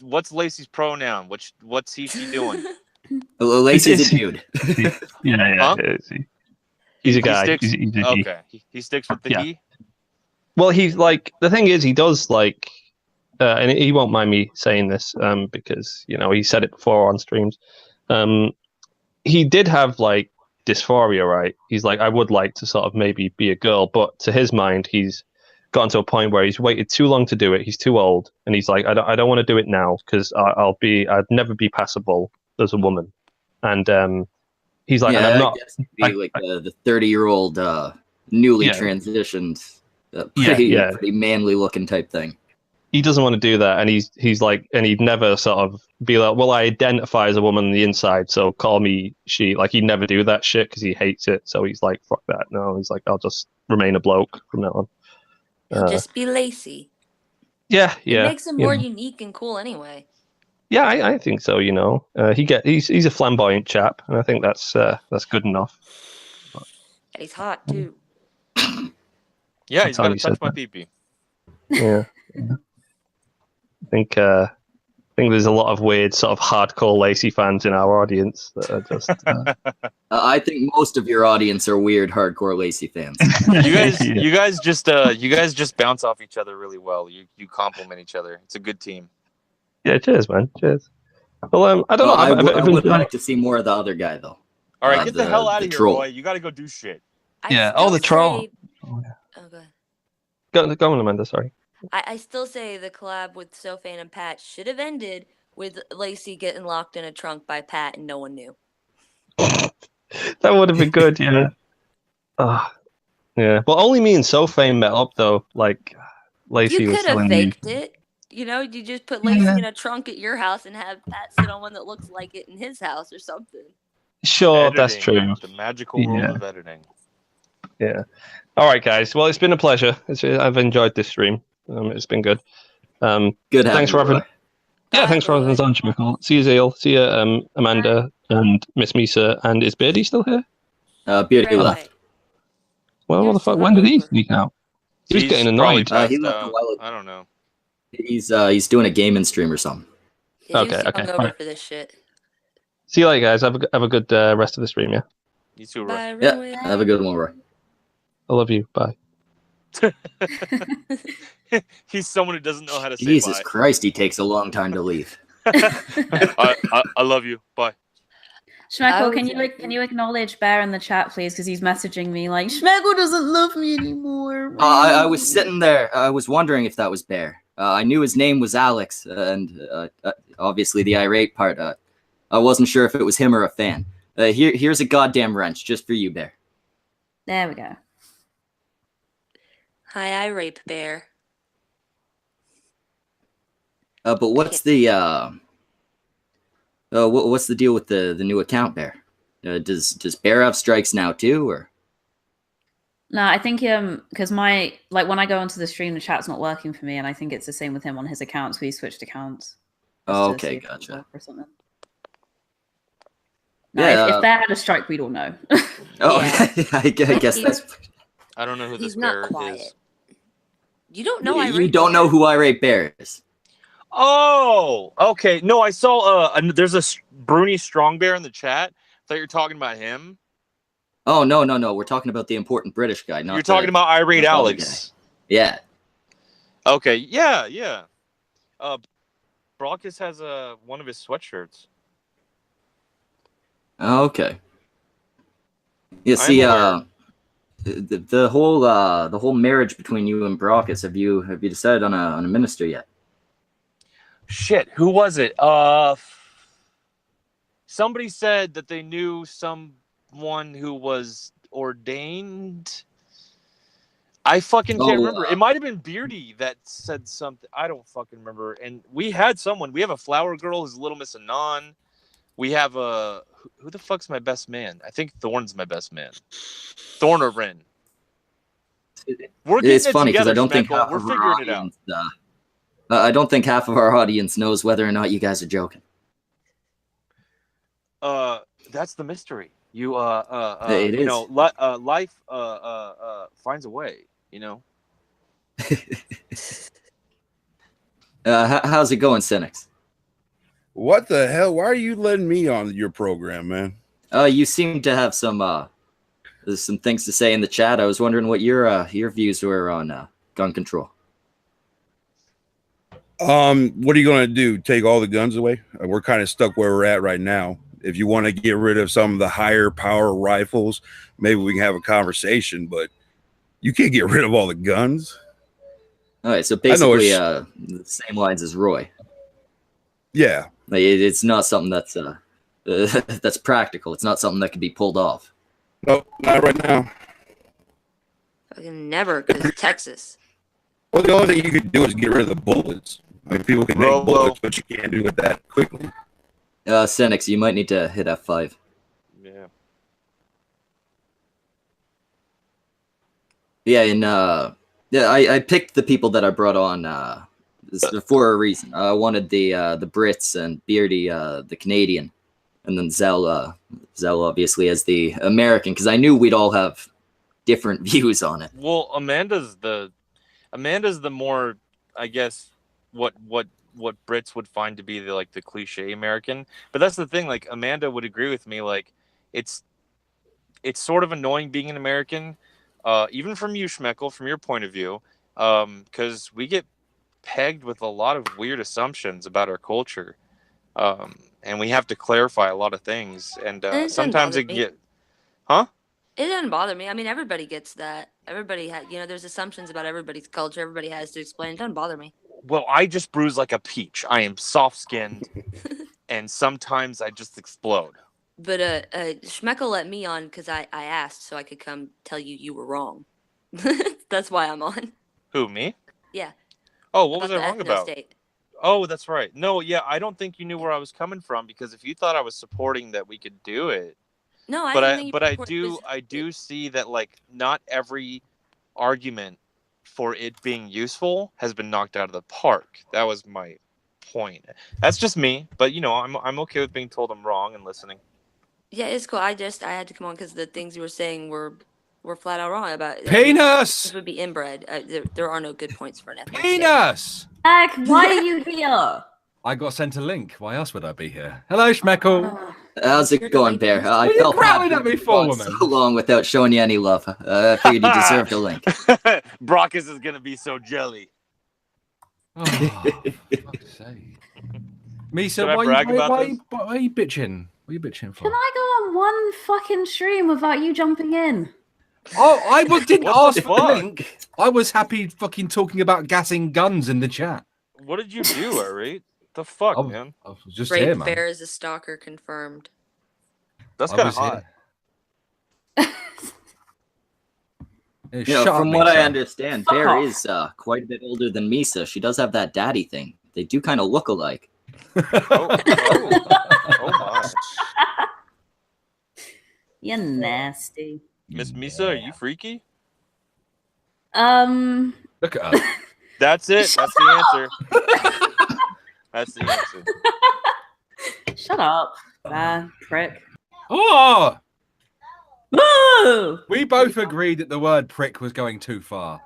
What's Lacey's pronoun? What's she doing? Lacey's a dude. Yeah. Huh? He's a guy. He he's a okay. He sticks with the he? Well, he's like, the thing is, he does like, and he won't mind me saying this, because he said it before on streams. He did have like dysphoria, right? He's like, I would like to sort of maybe be a girl, but to his mind, he's gotten to a point where he's waited too long to do it. He's too old, and he's like, I don't want to do it now because I'd never be passable as a woman. And he's like, and I'm not. Like the 30-year-old newly transitioned, pretty manly looking type thing. He doesn't want to do that, and he's like, and he'd never sort of be like, well, I identify as a woman on the inside, so call me she. Like, he'd never do that shit because he hates it. So he's like, fuck that. No, he's like, I'll just remain a bloke from now on. Just be Lacey. Yeah. It makes him more unique and cool anyway. Yeah, I think so. He's a flamboyant chap, and I think that's good enough. And he's hot too. Yeah, he's got to touch my pee-pee. Yeah. I think there's a lot of weird sort of hardcore Lacey fans in our audience that are just. I think most of your audience are weird hardcore Lacey fans. You guys just bounce off each other really well. You complement each other. It's a good team. Yeah, cheers, man. Cheers. Well, I don't know. I would like to see more of the other guy, though. All right, get the hell out of here, Roy. You got to go do shit. The troll. Oh, God. Go on, Amanda. Sorry. I still say the collab with Sophane and Pat should have ended with Lacey getting locked in a trunk by Pat and no one knew. That would have been good, yeah. Yeah. Well, only me and Sophane met up, though. Like, Lacey was could have faked it. You just put Lacey in a trunk at your house and have Pat sit on one that looks like it in his house or something. Sure, editing, that's true. The magical world of editing. Yeah. All right, guys. Well, it's been a pleasure. I've enjoyed this stream. It's been good. Good. Thanks for having. Yeah, thanks for having us on, Schmickle. See you, Zeal. See you, Amanda and Miss Misa. And is Beardy still here? Beardy left. Well, what the fuck? When did he sneak out? He's getting annoyed. He left a while ago. I don't know. He's doing a gaming stream or something. Okay. Over for this shit. See you later, guys. Have a good rest of the stream. Yeah. You too, Roy. Bye, Roy. Yeah. Have a good one, Roy. I love you. Bye. He's someone who doesn't know how to say Jesus bye. Christ, he takes a long time to leave. I love you. Bye. Schmeckle, can you acknowledge Bear in the chat, please? Because he's messaging me like, Schmeckle doesn't love me anymore. I was sitting there. I was wondering if that was Bear. I knew his name was Alex, and obviously the irate part. I wasn't sure if it was him or a fan. Here's a goddamn wrench just for you, Bear. There we go. Hi, I rape Bear. But what's the what's the deal with the new account, Bear? Does Bear have strikes now too, or? No, I think because when I go onto the stream, the chat's not working for me, and I think it's the same with him on his account, so he switched accounts. Oh, okay, gotcha. Or something. No, Yeah. If Bear had a strike, we'd all know. Oh, I guess that's. I don't know who this He's not bear quiet. is. You don't know You don't know who Irate Bear is. Oh, okay. No, I saw. There's a Bruni Strong Bear in the chat. Thought you were talking about him. Oh no. We're talking about the important British guy. Not You're talking about Irate Alex. Yeah. Okay. Yeah. Brockus has one of his sweatshirts. Okay. Yeah. See, the whole marriage between you and Brockus. Have you decided on a minister yet? Shit. Who was it? Somebody said that they knew someone who was ordained. I fucking can't remember. It might have been Beardy that said something. I don't fucking remember. And we had someone. We have a flower girl who's Little Miss Anon. We have a... Who the fuck's my best man? I think Thorn's my best man. Thorn or Ren. We're getting It's funny because I don't think half we're of figuring our audience, I don't think half of our audience knows whether or not you guys are joking. That's the mystery. You It is. know, life finds a way. You know. How's it going, Cynics? What the hell? Why are you letting me on your program, man? You seem to have some things to say in the chat. I was wondering what your views were on gun control. What are you gonna do? Take all the guns away? We're kind of stuck where we're at right now. If you want to get rid of some of the higher power rifles, maybe we can have a conversation, but you can't get rid of all the guns. All right, so basically the same lines as Roy. Yeah. Like, it's not something that's that's practical. It's not something that can be pulled off. No, not right now. Fucking never, because Texas. Well, the only thing you could do is get rid of the bullets. I mean, people can make bullets, but you can't do it that quickly. Cynics, you might need to hit F5. Yeah. Yeah, and I picked the people that I brought on for a reason. I wanted the Brits and Beardy, the Canadian, and then Zell obviously as the American, because I knew we'd all have different views on it. Well, Amanda's the more, I guess, what Brits would find to be the cliche American. But that's the thing. Like, Amanda would agree with me. Like, it's sort of annoying being an American, even from you, Schmeckel, from your point of view, because we get pegged with a lot of weird assumptions about our culture, and we have to clarify a lot of things. And sometimes it get, huh? It doesn't bother me. I mean, everybody gets that. Everybody has, there's assumptions about everybody's culture. Everybody has to explain. It doesn't bother me. Well, I just bruise like a peach. I am soft-skinned, and sometimes I just explode. But Schmeckel let me on because I asked so I could come tell you were wrong. That's why I'm on. Who, me? Yeah. Oh, what was I wrong about? Ethnostate. Oh, that's right. No, yeah, I don't think you knew where I was coming from, because if you thought I was supporting that we could do it, no, I do see that, like, not every argument for it being useful has been knocked out of the park. That was my point. That's just me, but I'm okay with being told I'm wrong and listening. Yeah, it's cool. I had to come on because the things you were saying were flat out wrong about penis. This would be inbred. There are no good points for an ethnic penis. Zach, why are you here? I got sent a link. Why else would I be here? Hello, Schmeckel. How's it going, Bear? I felt growling at me for, woman? So long without showing you any love. I figured you deserved a link. Brockus is gonna be so jelly. Oh, fuck's sake. Misa, why are you bitching? What are you bitching for? Can I go on one fucking stream without you jumping in? Oh, I didn't ask for the link. I was happy fucking talking about gassing guns in the chat. What did you do, Ari? The fuck, man? I was just Brave here, man. Bear is a stalker confirmed. That's kind of hot. From what I understand, Bear is quite a bit older than Misa. She does have that daddy thing. They do kind of look alike. Oh my. You're nasty. Miss Misa, are you freaky? Look at her. That's it. That's the answer. That's the answer. Shut up, prick. Oh! Whoa! We both agreed that the word prick was going too far.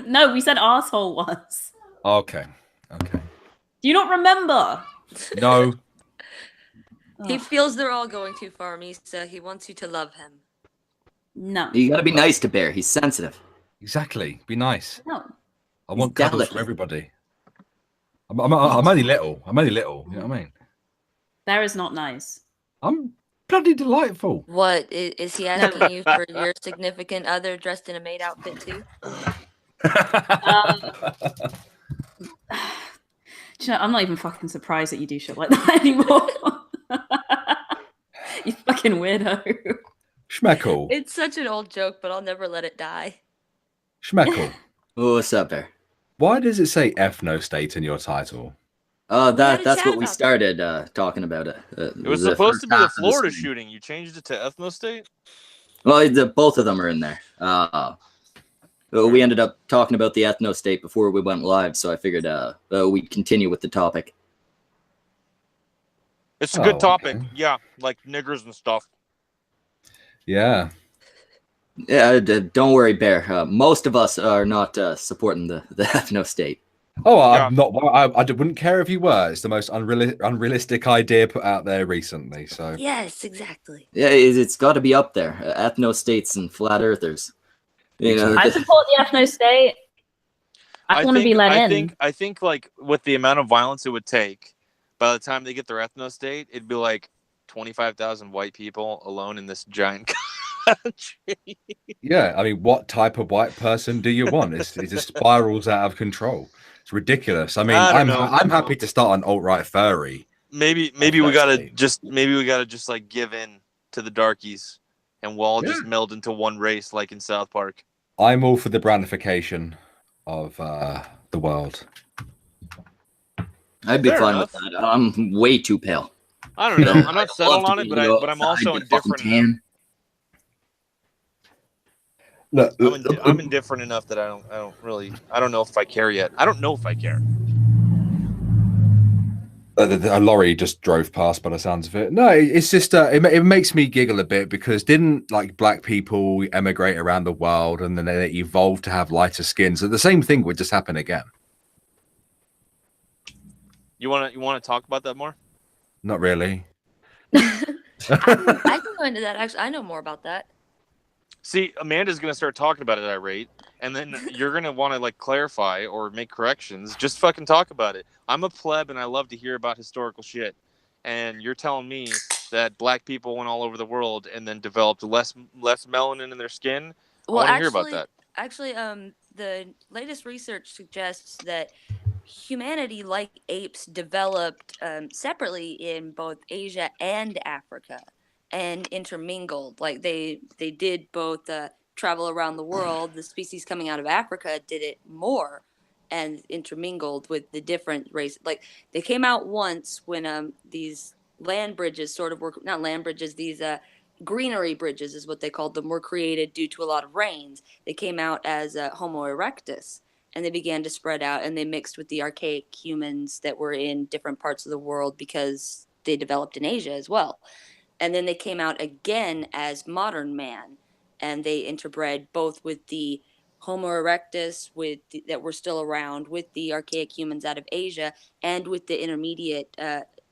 No, we said asshole once. Okay. Do you not remember? No. He feels they're all going too far, Misa. He wants you to love him. No. You gotta be nice to Bear. He's sensitive. Exactly. Be nice. No. I want cuddles from everybody. I'm only little. You know what I mean? Bear is not nice. I'm bloody delightful. What is he asking you for your significant other dressed in a maid outfit too? I'm not even fucking surprised that you do shit like that anymore. You fucking weirdo. Schmeckle. It's such an old joke, but I'll never let it die. Schmeckle. Oh, what's up, Bear? Why does it say Ethnostate in your title? That's what we started talking about it. It was supposed to be the Florida shooting. You changed it to Ethnostate? Well, both of them are in there. We ended up talking about the Ethnostate before we went live, so I figured we'd continue with the topic. It's a good topic. Okay. Yeah, like niggers and stuff. Yeah. Yeah, don't worry, Bear. Most of us are not supporting the Ethnostate. Oh, I'm not. I wouldn't care if you were. It's the most unrealistic idea put out there recently. So yes, exactly. Yeah, it's got to be up there. Ethnostates and flat earthers. You know, I support the Ethnostate. I want to be let in. I think like with the amount of violence it would take, by the time they get their Ethnostate, it'd be like 25,000 white people alone in this giant country. Yeah, I mean, what type of white person do you want? It just spirals out of control. It's ridiculous. I mean, I'm happy to start an alt-right furry. Maybe we gotta just like give in to the darkies, and we'll all just meld into one race, like in South Park. I'm all for the brandification of the world. I'd be fine with that. I'm way too pale. I don't know. I'm not settled on it, but I'm also indifferent. Look, I'm indifferent enough that I don't know if I care yet. I don't know if I care. A lorry just drove past by the sounds of it. No, it's just it makes me giggle a bit because didn't like black people emigrate around the world and then they evolved to have lighter skins? So the same thing would just happen again. You want to talk about that more? Not really. I can go into that. Actually, I know more about that. See, Amanda's going to start talking about it at that rate, and then you're going to want to like clarify or make corrections. Just fucking talk about it. I'm a pleb, and I love to hear about historical shit. And you're telling me that black people went all over the world and then developed less melanin in their skin? Well, I want to hear about that. Actually, the latest research suggests that humanity, like apes, developed separately in both Asia and Africa and intermingled. Like they did both travel around the world. The species coming out of Africa did it more and intermingled with the different races. Like they came out once when these land bridges sort of were, not land bridges, these greenery bridges is what they called them, were created due to a lot of rains. They came out as Homo erectus. And they began to spread out, and they mixed with the archaic humans that were in different parts of the world because they developed in Asia as well. And then they came out again as modern man, and they interbred both with the Homo erectus that were still around, with the archaic humans out of Asia, and with the intermediate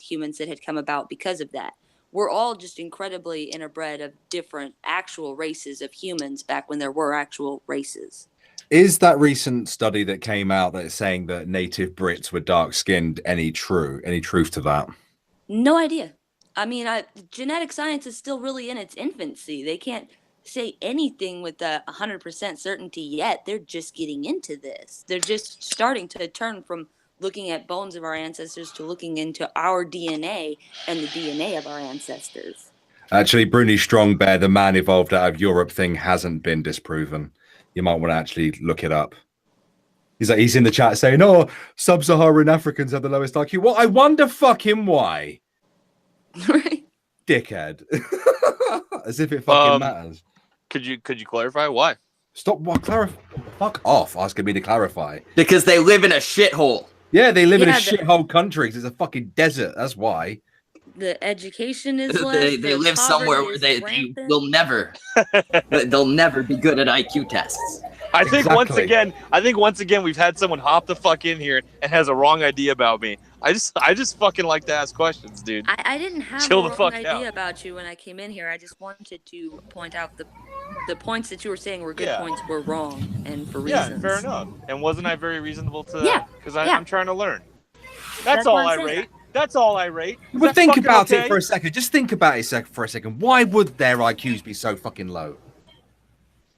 humans that had come about because of that. We're all just incredibly interbred of different actual races of humans back when there were actual races. Is that recent study that came out that's saying that native Brits were dark-skinned any truth to that? No idea. I mean, genetic science is still really in its infancy. They can't say anything with 100% certainty yet. They're just getting into this. They're just starting to turn from looking at bones of our ancestors to looking into our DNA and the DNA of our ancestors. Actually, Bruni Strong Bear, the man evolved out of Europe thing, hasn't been disproven. You might want to actually look it up. He's in the chat saying, "Oh, sub-Saharan Africans have the lowest IQ." Well, I wonder fucking why. Right. Dickhead. As if it fucking matters. Could you clarify why? Stop. What? Fuck off. Asking me to clarify. Because they live in a shithole. Yeah, they live in a shithole country because it's a fucking desert. That's why. The education is less. They live somewhere where they will never they'll never be good at IQ tests. I think once again we've had someone hop the fuck in here and has a wrong idea about me. I just fucking like to ask questions, dude. I didn't have a wrong idea about you when I came in here. I just wanted to point out the points that you were saying were good points were wrong and for reasons. Yeah, fair enough. And wasn't I very reasonable to that? Because I'm trying to learn. That's all I rate. That's all I rate. But think about it for a second. Just think about it for a second. Why would their IQs be so fucking low?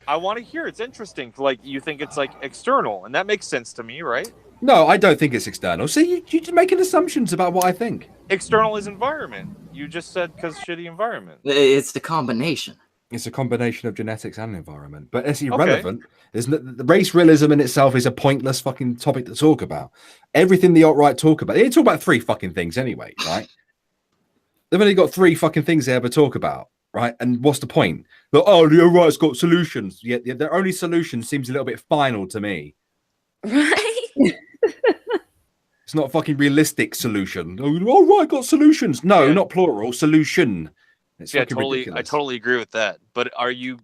I want to hear. It's interesting. Like, you think it's like external, and that makes sense to me, right? No, I don't think it's external. See, you're making assumptions about what I think. External is environment. You just said because shitty environment. It's the combination. It's a combination of genetics and environment, but it's irrelevant. The race realism in itself is a pointless fucking topic to talk about. Everything the alt-right talk about, they talk about 3 fucking things anyway, right? They've only got 3 fucking things they ever talk about, right? And what's the point? The alt-right's got solutions. Yet their only solution seems a little bit final to me. Right? It's not a fucking realistic solution. Oh, right, got solutions. No, not plural. Solution. It's I totally agree with that. But are you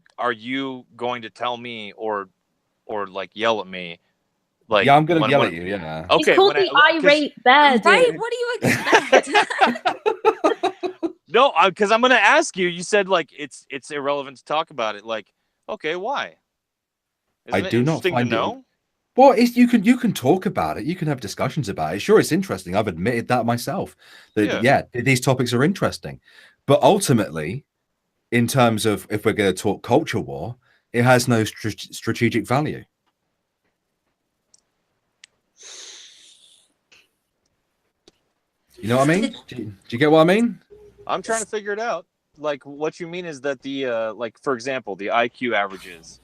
going to tell me or like yell at me? Like, yeah, I'm going to yell at you. Yeah. Okay. It's called the irate bear, right? What do you expect? No, because I'm going to ask you. You said like it's irrelevant to talk about it. Like, okay, why? I do not find it. Well, you can talk about it. You can have discussions about it. Sure, it's interesting. I've admitted that myself. That these topics are interesting. But ultimately, in terms of if we're going to talk culture war, it has no strategic value. You know what I mean? Do you get what I mean? I'm trying to figure it out. Like, what you mean is that the like, for example, the IQ averages,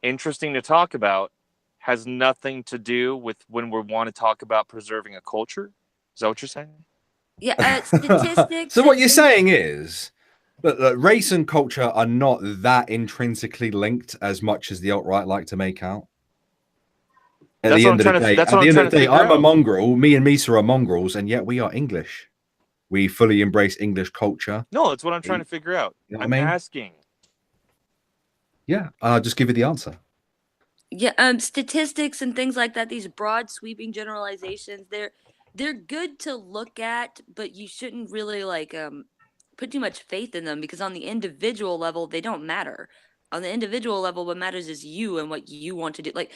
interesting to talk about, has nothing to do with when we want to talk about preserving a culture. Is that what you're saying? Yeah, statistics. So what you're saying is that race and culture are not that intrinsically linked as much as the alt-right like to make out. At the end of the day, I'm a mongrel. Me and Misa are mongrels, and yet we are English. We fully embrace English culture. No, that's what I'm trying to figure out. You know I'm asking. Yeah, I'll just give you the answer. Yeah, statistics and things like that. These broad, sweeping generalizations. They're good to look at, but you shouldn't really put too much faith in them because on the individual level, they don't matter. On the individual level, what matters is you and what you want to do. Like,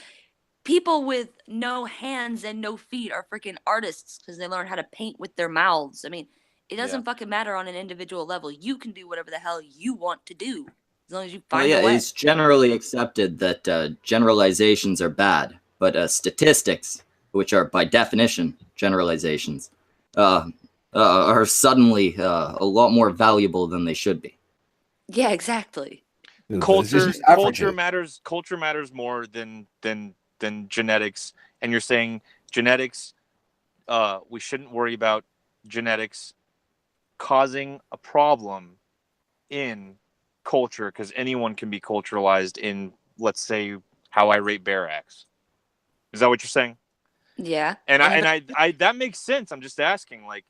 people with no hands and no feet are freaking artists because they learn how to paint with their mouths. I mean, it doesn't fucking matter on an individual level. You can do whatever the hell you want to do as long as you find a way. It's generally accepted that generalizations are bad, but statistics, which are by definition generalizations, are suddenly a lot more valuable than they should be. Yeah, exactly. Culture matters. Culture matters more than genetics. And you're saying genetics, we shouldn't worry about genetics causing a problem in culture because anyone can be culturalized in, let's say, how I rate Barracks. Is that what you're saying? Yeah. And I that makes sense. I'm just asking, like.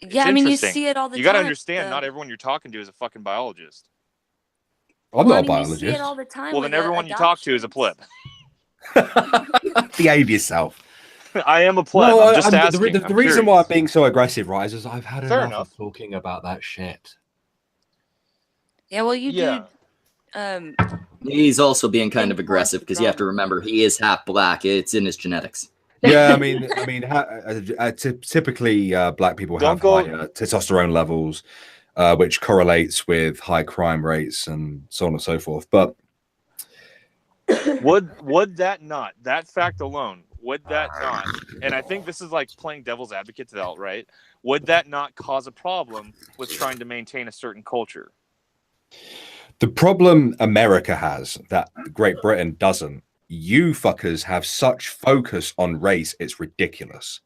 Yeah, I mean, you see it all the time. You got to understand, not everyone you're talking to is a fucking biologist. I'm not a biologist. You see it all the time. Well, then everyone you talk to is a pleb. Behave yourself. I am a pleb. No, I'm just asking. The reason why I'm being so aggressive, right, is I've had enough of talking about that shit. Yeah, well, you do. He's also being kind of aggressive because you have to remember he is half black. It's in his genetics. Yeah, I mean, typically black people have higher testosterone levels, which correlates with high crime rates and so on and so forth. But would that fact alone, would that not? And I think this is like playing devil's advocate to the alt-right. Would that not cause a problem with trying to maintain a certain culture? The problem America has that Great Britain doesn't. You fuckers have such focus on race, it's ridiculous.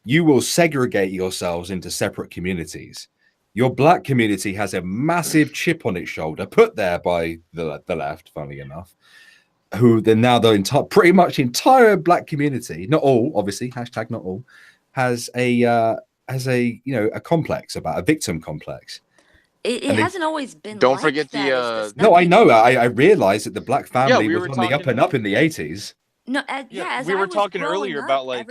You will segregate yourselves into separate communities. Your black community has a massive chip on its shoulder, put there by the left, funnily enough, who then now pretty much the entire black community, not all, obviously, hashtag not all, has a as a complex, about a victim complex. It hasn't always been. Don't like forget that, the. No, I know. I realized that the black family we was were on the up and up in the 80s. No, as we I were was talking growing earlier up, about like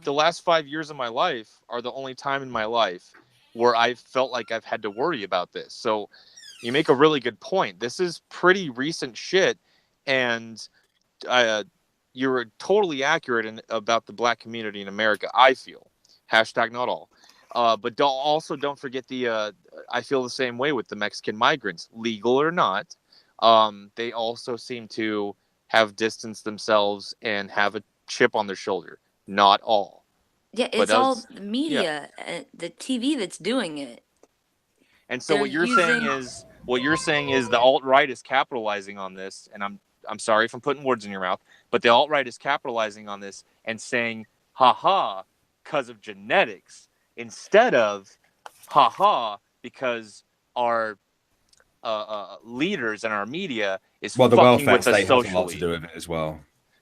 the last 5 years of my life are the only time in my life where I felt like I've had to worry about this. So you make a really good point. This is pretty recent shit, and you were totally accurate about the black community in America. I feel hashtag not all, but don't forget the. I feel the same way with the Mexican migrants, legal or not. They also seem to have distanced themselves and have a chip on their shoulder. Not all. Yeah, it's all the media, the TV that's doing it. And so what you're saying is the alt-right is capitalizing on this, and I'm sorry if I'm putting words in your mouth, but the alt-right is capitalizing on this and saying, haha, because of genetics, instead of, haha, because our leaders and our media is the fucking welfare with us state socially. has a lot to do with it as well.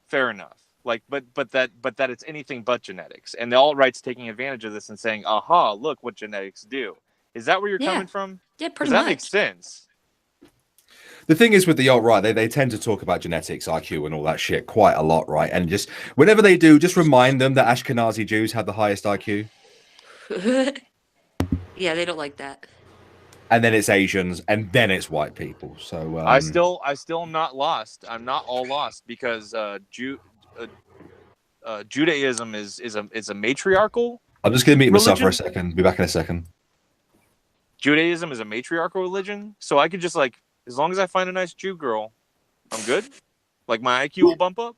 Fair enough. Like, but that it's anything but genetics, and the alt-right's taking advantage of this and saying, aha, look what genetics do. Is that where you're coming from? Yeah, pretty much. That makes sense. The thing is with the alt-right, they tend to talk about genetics, IQ, and all that shit quite a lot, right? And just whenever they do, just remind them that Ashkenazi Jews have the highest IQ. Yeah, they don't like that. And then it's Asians, and then it's white people. So I still am not lost. I'm not all lost because Judaism is a matriarchal. I'm just going to mute myself for a second. Be back in a second. Judaism is a matriarchal religion, so I could just like, as long as I find a nice Jew girl, I'm good. Like my IQ will bump up.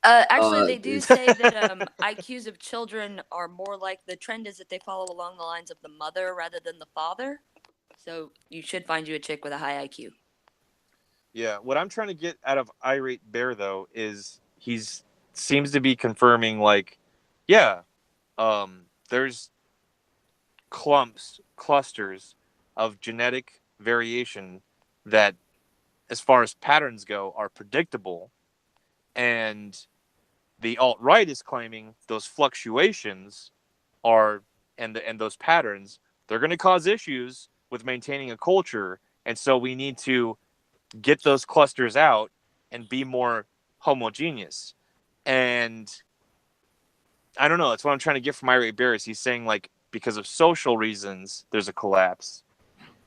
Actually, they do say that IQs of children are more like, the trend is that they follow along the lines of the mother rather than the father. So you should find you a chick with a high IQ. Yeah, what I'm trying to get out of Irate Bear though is he's seems to be confirming like, yeah, there's clusters of genetic variation that, as far as patterns go, are predictable, and the alt-right is claiming those fluctuations are and those patterns, they're going to cause issues with maintaining a culture, and so we need to get those clusters out and be more homogeneous. And I don't know, that's what I'm trying to get from Irate Bear. He's saying like, because of social reasons there's a collapse,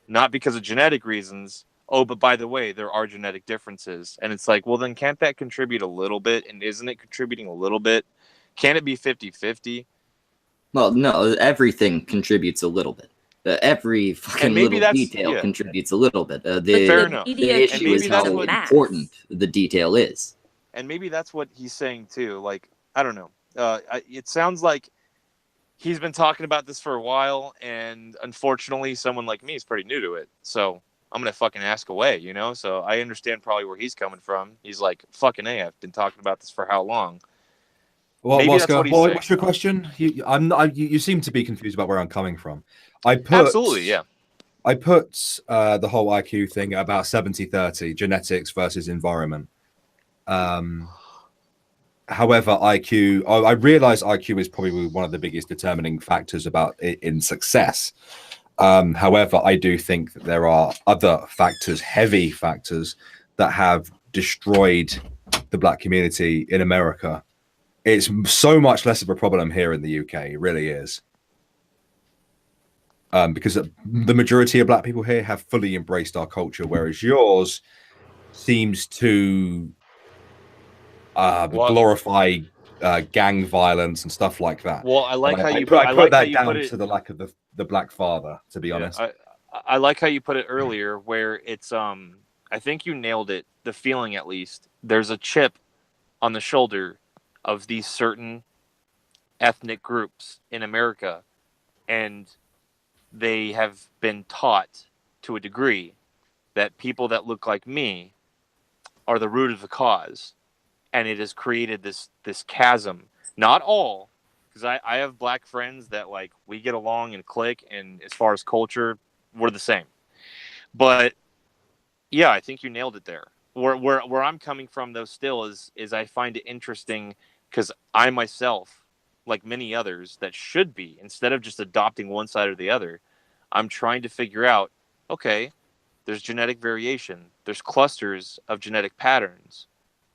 not because of genetic reasons. Oh, but by the way, there are genetic differences. And it's like, well, then can't that contribute a little bit? And isn't it contributing a little bit? Can it be 50-50? Well, no, everything contributes a little bit. Every fucking little detail contributes a little bit. Fair enough. The issue is how important the detail is. And maybe that's what he's saying too. Like, I don't know. It sounds like he's been talking about this for a while, and unfortunately, someone like me is pretty new to it. So I'm gonna fucking ask away, you know. So I understand probably where he's coming from. He's like, "Fucking A, I've been talking about this for how long?" Well, Oscar, what's your question? You seem to be confused about where I'm coming from. Absolutely, yeah. I put the whole IQ thing at about 70-30, genetics versus environment. However, IQ, I realize IQ is probably one of the biggest determining factors about in success. However, I do think that there are other factors, heavy factors, that have destroyed the black community in America. It's so much less of a problem here in the UK. It really is. Because the majority of black people here have fully embraced our culture, whereas yours seems to glorify gang violence and stuff like that. Well, I like how you put that down to the lack of the black father, to be honest. I like how you put it earlier, where it's I think you nailed it. The feeling, at least, there's a chip on the shoulder of these certain ethnic groups in America, and they have been taught to a degree that people that look like me are the root of the cause, and it has created this chasm. Not all, because I have black friends that, like, we get along and click, and as far as culture, we're the same. But yeah, I think you nailed it there. Where I'm coming from though still is I find it interesting, because I myself like many others that should be, instead of just adopting one side or the other, I'm trying to figure out, okay, there's genetic variation. There's clusters of genetic patterns.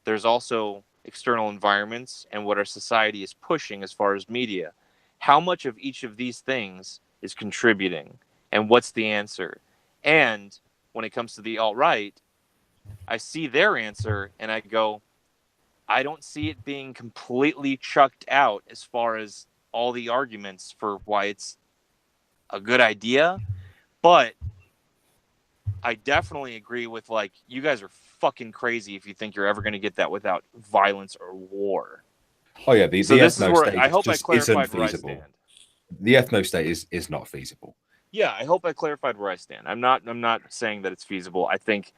There's also external environments and what our society is pushing as far as media. How much of each of these things is contributing? And what's the answer? And when it comes to the alt-right, I see their answer and I go, I don't see it being completely chucked out as far as all the arguments for why it's a good idea. But I definitely agree with, like, you guys are fucking crazy if you think you're ever going to get that without violence or war. Oh yeah, the ethno-state I hope I clarified where I feasible. stand. The ethno-state is not feasible. Yeah, I hope I clarified where I stand. I'm not saying that it's feasible. I think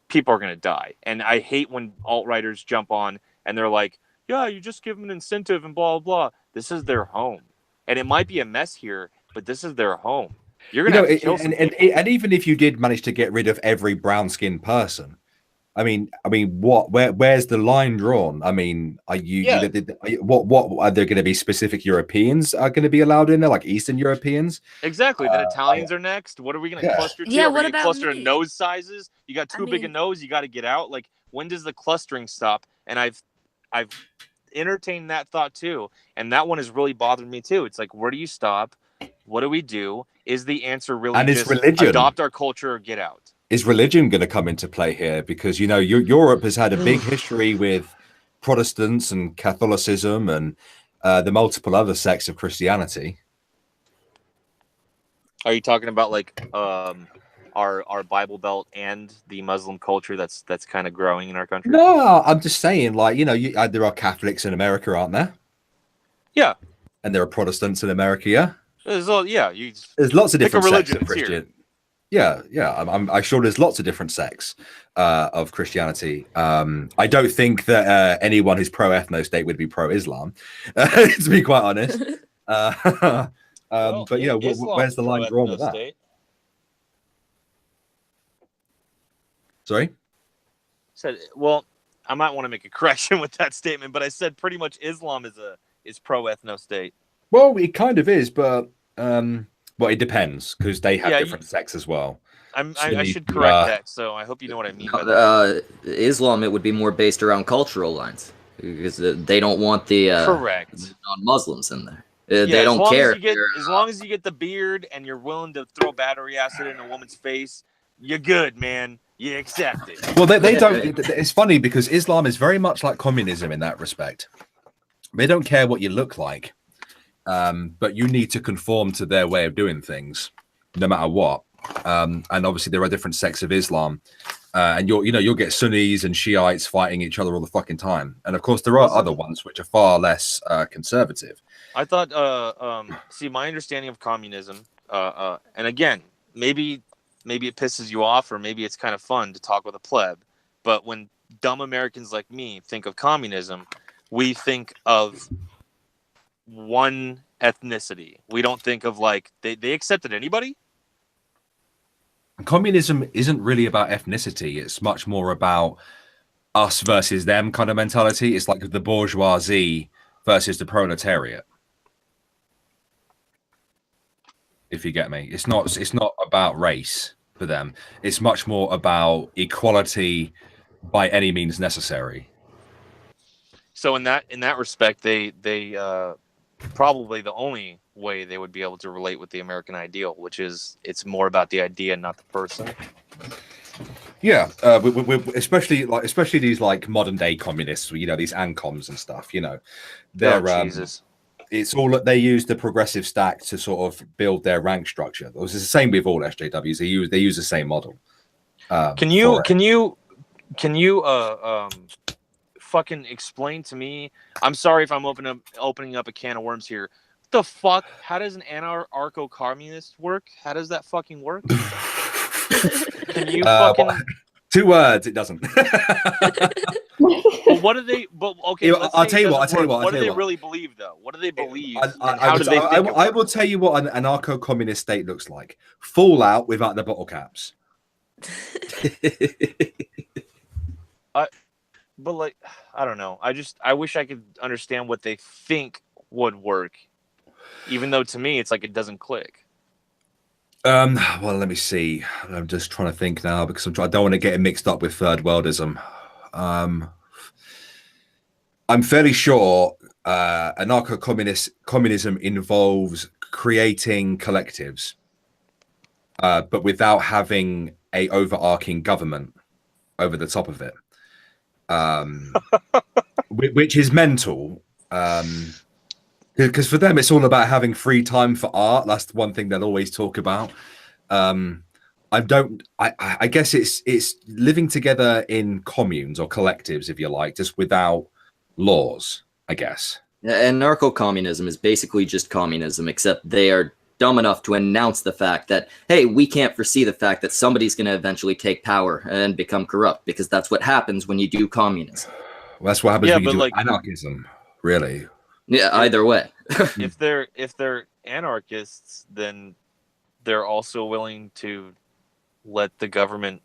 people are going to die. And I hate when alt-righters jump on and they're like, yeah, you just give them an incentive and blah, blah, blah. This is their home. And it might be a mess here, but this is their home. You're going to have to kill some people. And even if you did manage to get rid of every brown-skinned person, I mean, where's the line drawn? I mean, are what are there going to be specific Europeans are going to be allowed in there, like Eastern Europeans? Exactly. Then Italians are next. What are we going to cluster to? Yeah, what about cluster me? nose sizes? You got too big a nose, you got to get out. Like, when does the clustering stop? And I've entertained that thought too, and that one has really bothered me too. It's like, where do you stop? What do we do? Is the answer really and just religion. Adopt our culture or get out? Is religion going to come into play here? Because, you know, Europe has had a big history with Protestants and Catholicism and the multiple other sects of Christianity. Are you talking about like our Bible Belt and the Muslim culture that's kind of growing in our country? No, I'm just saying, like, you know, there are Catholics in America, aren't there? Yeah. And there are Protestants in America, yeah? There's lots of different sects of Christian. Christian. Yeah. I'm sure there's lots of different sects of Christianity. I don't think that anyone who's pro-ethno-state would be pro-Islam, to be quite honest. But yeah, where's the line drawn with that? Sorry? Said, well, I might want to make a correction with that statement, but I said pretty much Islam is pro-ethno-state. Well, it kind of is, but well, it depends because they have different sects as well. I should correct that, so I hope you know what I mean by that. Islam, it would be more based around cultural lines because they don't want the correct non-Muslims in there. They don't care. As long as you get the beard and you're willing to throw battery acid in a woman's face, you're good, man. You accept it. Well, they don't. It's funny because Islam is very much like communism in that respect. They don't care what you look like. But you need to conform to their way of doing things, no matter what. And obviously, there are different sects of Islam, and you'll get Sunnis and Shiites fighting each other all the fucking time. And of course, there are other ones which are far less conservative. I thought, see, my understanding of communism, and again, maybe it pisses you off, or maybe it's kind of fun to talk with a pleb. But when dumb Americans like me think of communism, we think of one ethnicity. We don't think of like they accepted anybody. Communism isn't really about ethnicity. It's much more about us versus them kind of mentality. It's like the bourgeoisie versus the proletariat. If you get me, it's not about race for them. It's much more about equality by any means necessary. So in that respect, they probably the only way they would be able to relate with the American ideal, which is it's more about the idea, not the person. Yeah, especially these like modern day communists, you know, these ANCOMs and stuff. You know, they're Jesus. It's all that they use the progressive stack to sort of build their rank structure. It's the same with all SJWs. They use the same model. Can you fucking explain to me? I'm sorry if I'm opening up a can of worms here. What the fuck? How does an anarcho-communist work? How does that fucking work? Can you fucking... 2 words, it doesn't. But what do they? But okay, I'll tell you what. What do they really believe, though? What do they believe? How do they think I will tell you what an anarcho-communist state looks like. Fallout without the bottle caps. But like, I don't know. I wish I could understand what they think would work, even though to me it's like it doesn't click. Well, let me see. I'm just trying to think now because I don't want to get it mixed up with third worldism. I'm fairly sure anarcho-communism involves creating collectives, but without having a overarching government over the top of it, which is mental. Because for them, it's all about having free time for art. That's the one thing they'll always talk about. I guess it's living together in communes or collectives, if you like, just without laws, I guess. Anarcho-communism is basically just communism, except they are dumb enough to announce the fact that, hey, we can't foresee the fact that somebody's going to eventually take power and become corrupt, because that's what happens when you do communism. Well, that's what happens when you do anarchism, really. Yeah, either way. if they're anarchists, then they're also willing to let the government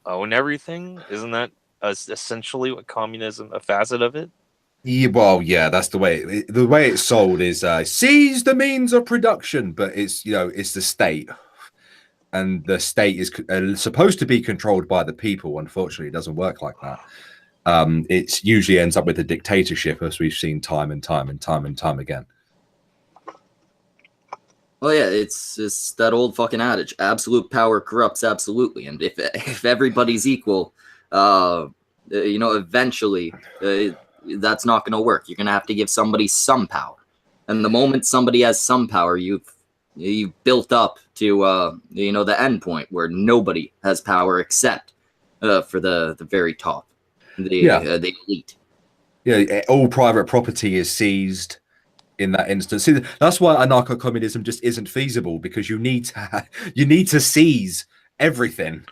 own everything. Isn't that essentially what communism, a facet of it? Yeah, well, yeah, that's the way it's sold is seize the means of production, but it's it's the state, and the state is supposed to be controlled by the people. Unfortunately, it doesn't work like that. It usually ends up with a dictatorship, as we've seen time and time again. Well, yeah, it's that old fucking adage: absolute power corrupts absolutely. And if everybody's equal, eventually that's not going to work. You're going to have to give somebody some power, and the moment somebody has some power, you've built up to the end point where nobody has power except for the very top. The elite. Yeah, all private property is seized in that instance. See, that's why anarcho-communism just isn't feasible, because you need to seize everything.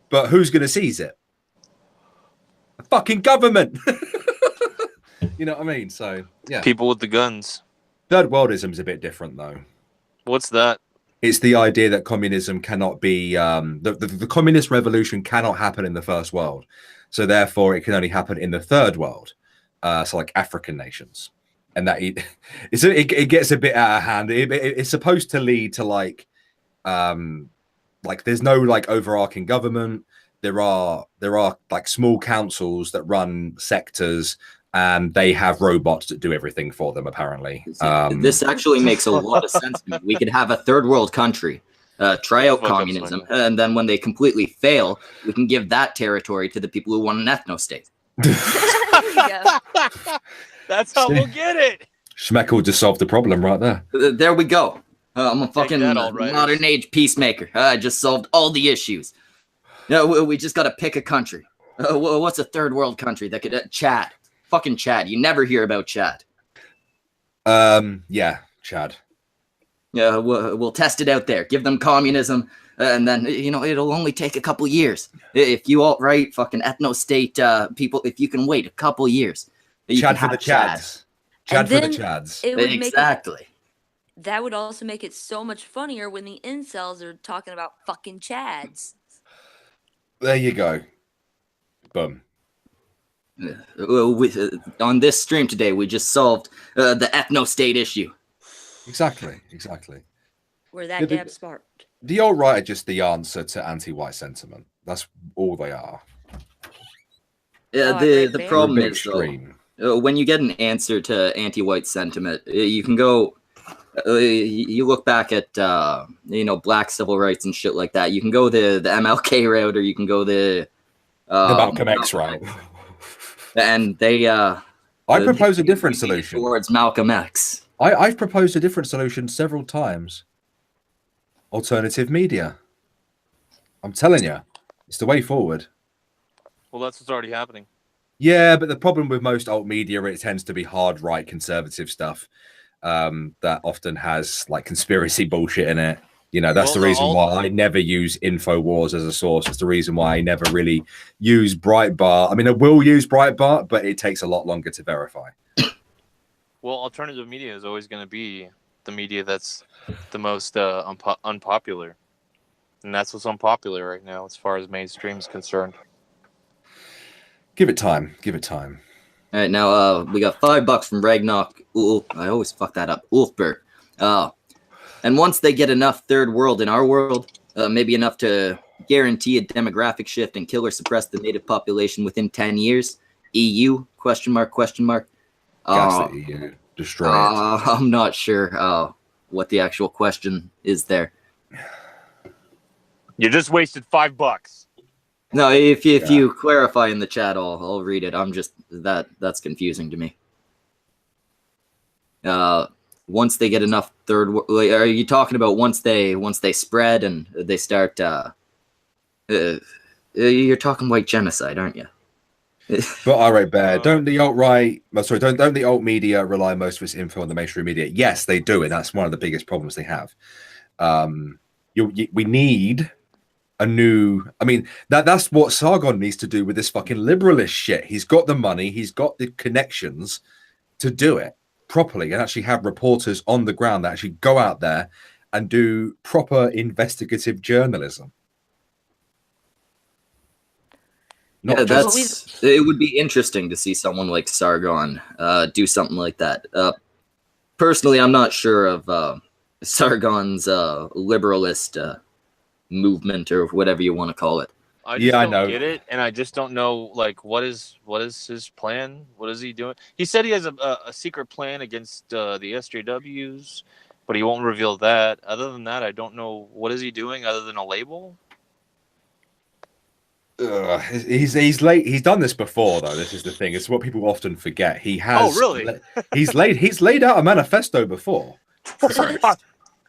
But who's going to seize it? The fucking government. You know what I mean? So yeah, people with the guns. Third worldism is a bit different, though. What's that? It's the idea that communism cannot be the communist revolution cannot happen in the first world. So therefore, it can only happen in the third world, so like African nations, and that it gets a bit out of hand. It's supposed to lead to like there's no like overarching government. There are like small councils that run sectors, and they have robots that do everything for them. Apparently, this actually makes a lot of sense to me. We could have a third world country. Try out communism, and then when they completely fail, we can give that territory to the people who want an ethnostate. That's how we'll get it. Schmeck just solved the problem right there. There we go. I'm a fucking modern age peacemaker. I just solved all the issues. We just got to pick a country. What's a third world country that could Chad? Fucking Chad. You never hear about Chad. Yeah, Chad. Yeah, we'll test it out there. Give them communism, and then it'll only take a couple years. If you alt-right fucking ethnostate people, if you can wait a couple years, Chad for the Chads. Chad for the Chads. Exactly. That would also make it so much funnier when the incels are talking about fucking Chads. There you go. Boom. On this stream today, we just solved the ethnostate issue. Exactly. We're that damn smart. The alt-right are just the answer to anti-white sentiment. That's all they are. Yeah, the problem is, though, when you get an answer to anti-white sentiment, you can go, you look back at, black civil rights and shit like that. You can go the MLK route, or you can go the Malcolm X route. And they... I propose a different solution. Towards Malcolm X. I've proposed a different solution several times. Alternative media. I'm telling you, it's the way forward. Well, that's what's already happening. Yeah, but the problem with most alt media, it tends to be hard right conservative stuff that often has like conspiracy bullshit in it. That's the reason why I never use InfoWars as a source. It's the reason why I never really use Breitbart. I mean, I will use Breitbart, but it takes a lot longer to verify. Well, alternative media is always going to be the media that's the most unpopular. And that's what's unpopular right now as far as mainstream is concerned. Give it time. Give it time. All right, now we got $5 from Ragnarok. I always fuck that up. Ulfberg. And once they get enough third world in our world, maybe enough to guarantee a demographic shift and kill or suppress the native population within 10 years, EU? Question mark? Gas the EU. Destroy it. I'm not sure what the actual question is there. You just wasted $5. No, if you clarify in the chat, I'll read it. I'm just that's confusing to me. Once they get enough are you talking about once they spread and they start? You're talking white genocide, aren't you? But all right, Bear. Don't the alt media rely most of its info on the mainstream media? Yes, they do, and that's one of the biggest problems they have. We need a new. I mean, that's what Sargon needs to do with this fucking liberalist shit. He's got the money, he's got the connections to do it properly, and actually have reporters on the ground that actually go out there and do proper investigative journalism. It would be interesting to see someone like Sargon do something like that. Personally, I'm not sure of Sargon's liberalist movement or whatever you want to call it. I don't get it, and I just don't know like what is his plan? What is he doing? He said he has a secret plan against the SJWs, but he won't reveal that. Other than that, I don't know what is he doing other than a label. He's late. He's done this before, though. This is the thing. It's what people often forget. He has. Oh, really? He's laid out a manifesto before.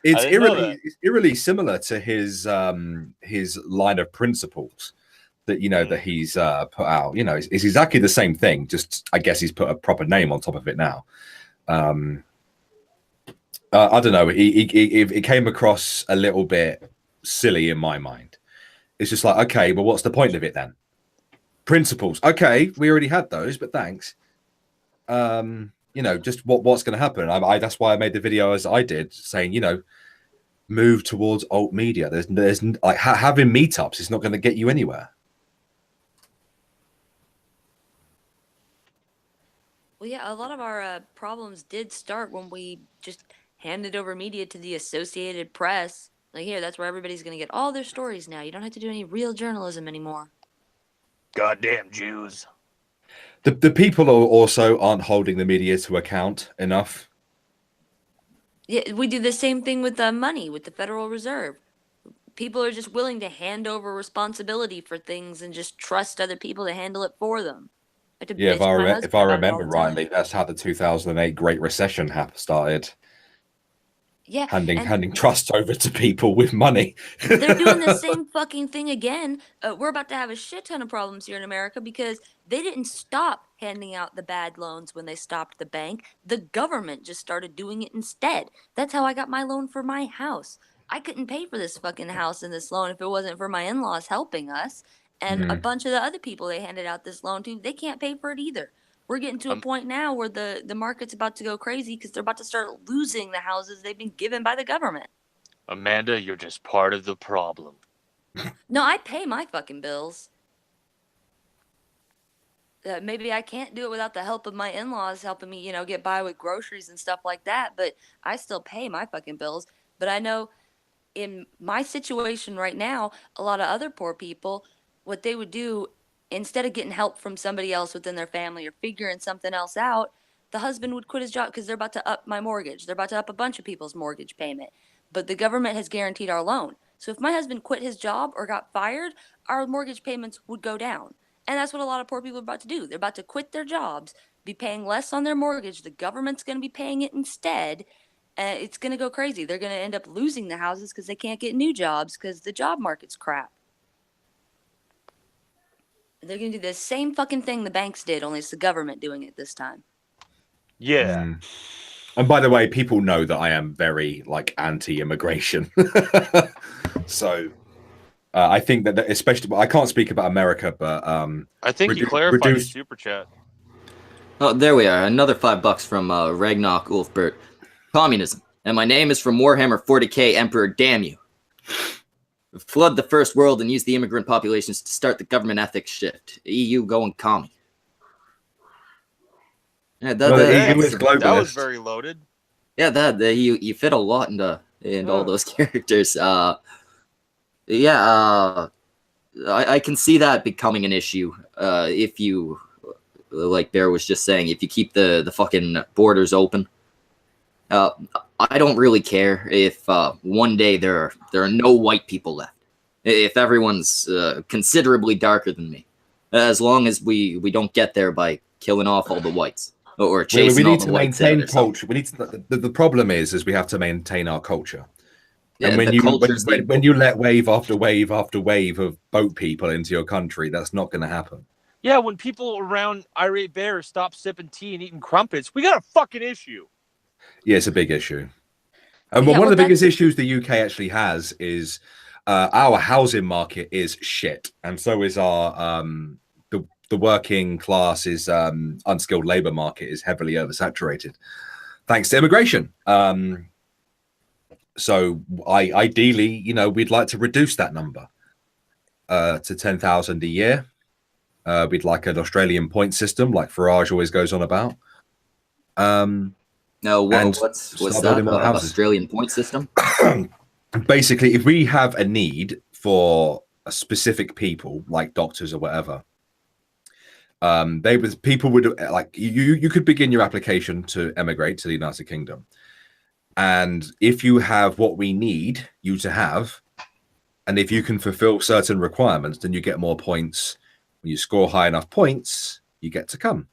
It's eerily similar to his line of principles that that he's put out. It's exactly the same thing. Just I guess he's put a proper name on top of it now. I don't know. It came across a little bit silly in my mind. It's just like, okay, but what's the point of it then? Principles. Okay, we already had those, but thanks. Just what's going to happen? That's why I made the video as I did, saying, move towards alt media. There's like having meetups is not going to get you anywhere. Well, yeah, a lot of our problems did start when we just handed over media to the Associated Press. Like, here, that's where everybody's going to get all their stories now. You don't have to do any real journalism anymore. Goddamn Jews. The people also aren't holding the media to account enough. Yeah, we do the same thing with money, with the Federal Reserve. People are just willing to hand over responsibility for things and just trust other people to handle it for them. Yeah, if I remember rightly, that's how the 2008 Great Recession started. Yeah, handing trust over to people with money. They're doing the same fucking thing again. We're about to have a shit ton of problems here in America because they didn't stop handing out the bad loans when they stopped the bank. The government just started doing it instead. That's how I got my loan for my house. I couldn't pay for this fucking house and this loan if it wasn't for my in-laws helping us. And a bunch of the other people they handed out this loan to, they can't pay for it either. We're getting to a point now where the market's about to go crazy because they're about to start losing the houses they've been given by the government. Amanda, you're just part of the problem. No, I pay my fucking bills. Maybe I can't do it without the help of my in-laws helping me, get by with groceries and stuff like that, but I still pay my fucking bills. But I know in my situation right now, a lot of other poor people, what they would do instead of getting help from somebody else within their family or figuring something else out, the husband would quit his job because they're about to up my mortgage. They're about to up a bunch of people's mortgage payment. But the government has guaranteed our loan. So if my husband quit his job or got fired, our mortgage payments would go down. And that's what a lot of poor people are about to do. They're about to quit their jobs, be paying less on their mortgage. The government's going to be paying it instead. It's going to go crazy. They're going to end up losing the houses because they can't get new jobs because the job market's crap. They're going to do the same fucking thing the banks did, only it's the government doing it this time. Yeah. And by the way, people know that I am very anti-immigration. So I think that especially, I can't speak about America, but I think you clarified the super chat. Oh, there we are. Another $5 from Ragnarok Ulfbert. Communism. And my name is from Warhammer 40k Emperor. Damn you. Flood the first world and use the immigrant populations to start the government ethics shift. EU going commie. Yeah, that was very loaded. Yeah, you fit a lot into all those characters. I can see that becoming an issue if you, like Bear was just saying, if you keep the fucking borders open. I don't really care if one day there are no white people left. If everyone's considerably darker than me, as long as we don't get there by killing off all the whites or chasing all the whites out. We need to maintain culture. We need to. The problem is we have to maintain our culture. Yeah, and when you let wave after wave after wave of boat people into your country, that's not going to happen. Yeah, when people around Irate Bear stop sipping tea and eating crumpets, we got a fucking issue. Yeah, it's a big issue. And one of the biggest issues the UK actually has is our housing market is shit, and so is our the working class is unskilled labor market is heavily oversaturated, thanks to immigration. So ideally, we'd like to reduce that number to 10,000 a year. We'd like an Australian point system, like Farage always goes on about. No, what's that? Australian point system? Basically, if we have a need for a specific people, like doctors or whatever, people would like you could begin your application to emigrate to the United Kingdom. And if you have what we need you to have, and if you can fulfill certain requirements, then you get more points. When you score high enough points, you get to come.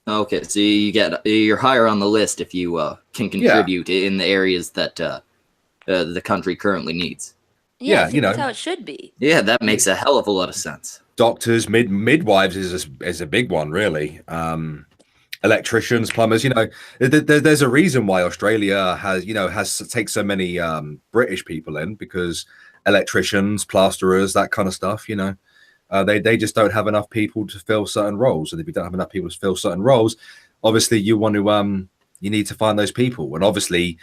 Okay, so you're higher on the list if you can contribute in the areas that the country currently needs. Yeah, that's how it should be. Yeah, that makes a hell of a lot of sense. Doctors, midwives is a big one, really. Electricians, plumbers. There's a reason why Australia has takes so many British people in, because electricians, plasterers, that kind of stuff. They just don't have enough people to fill certain roles, and if you don't have enough people to fill certain roles, obviously you want to you need to find those people, and obviously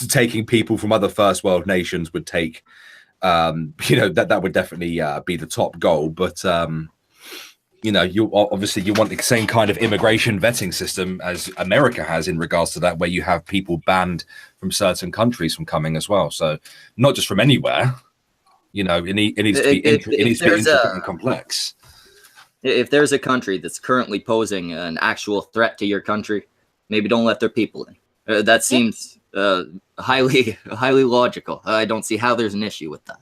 taking people from other first world nations would take that would definitely be the top goal, but you want the same kind of immigration vetting system as America has in regards to that, where you have people banned from certain countries from coming as well. So not just from anywhere. It needs to be intricate and complex. If there's a country that's currently posing an actual threat to your country, maybe don't let their people in. That seems highly logical. I don't see how there's an issue with that.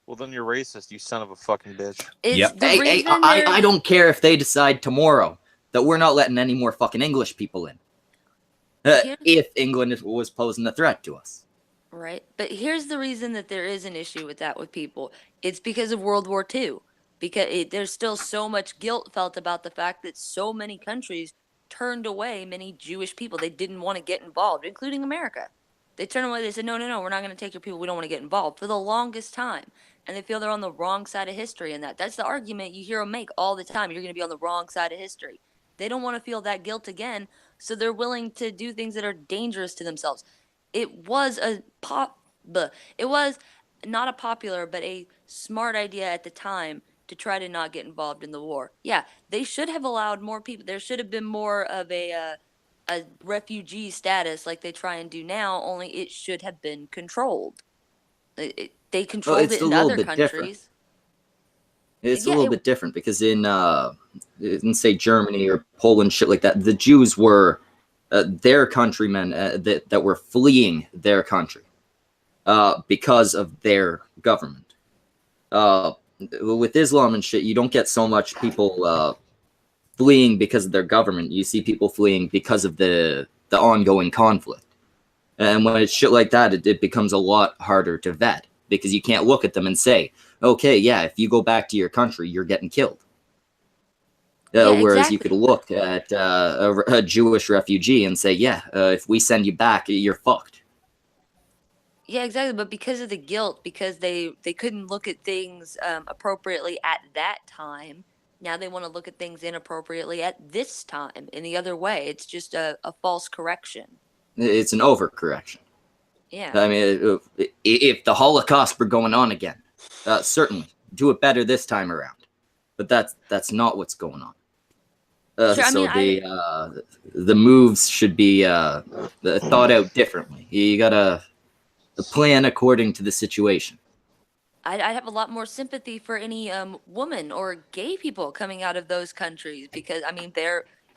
Well, then you're racist, you son of a fucking bitch. I don't care if they decide tomorrow that we're not letting any more fucking English people in. If England was posing a threat to us. Right. But here's the reason that there is an issue with that with people. It's because of World War II. Because there's still so much guilt felt about the fact that so many countries turned away many Jewish people. They didn't want to get involved, including America. They turned away. They said, no, we're not going to take your people. We don't want to get involved for the longest time. And they feel they're on the wrong side of history. And that's the argument you hear them make all the time. You're going to be on the wrong side of history. They don't want to feel that guilt again. So they're willing to do things that are dangerous to themselves. It was not a popular, but a smart idea at the time to try to not get involved in the war. Yeah, they should have allowed more people. There should have been more of a refugee status like they try and do now, only it should have been controlled. They controlled it in other countries. Different. It's a little bit different because in say Germany or Poland, shit like that, the Jews were their countrymen that were fleeing their country because of their government. With Islam and shit, you don't get so much people fleeing because of their government. You see people fleeing because of the ongoing conflict. And when it's shit like that, it becomes a lot harder to vet because you can't look at them and say, okay, yeah, if you go back to your country, you're getting killed. Whereas you could look at a Jewish refugee and say, yeah, if we send you back, you're fucked. Yeah, exactly. But because of the guilt, because they couldn't look at things appropriately at that time, now they want to look at things inappropriately at this time in the other way. It's just a false correction. It's an overcorrection. Yeah. I mean, if the Holocaust were going on again, certainly do it better this time around. But that's not what's going on. The moves should be thought out differently. You gotta plan according to the situation. I'd have a lot more sympathy for any woman or gay people coming out of those countries, because I mean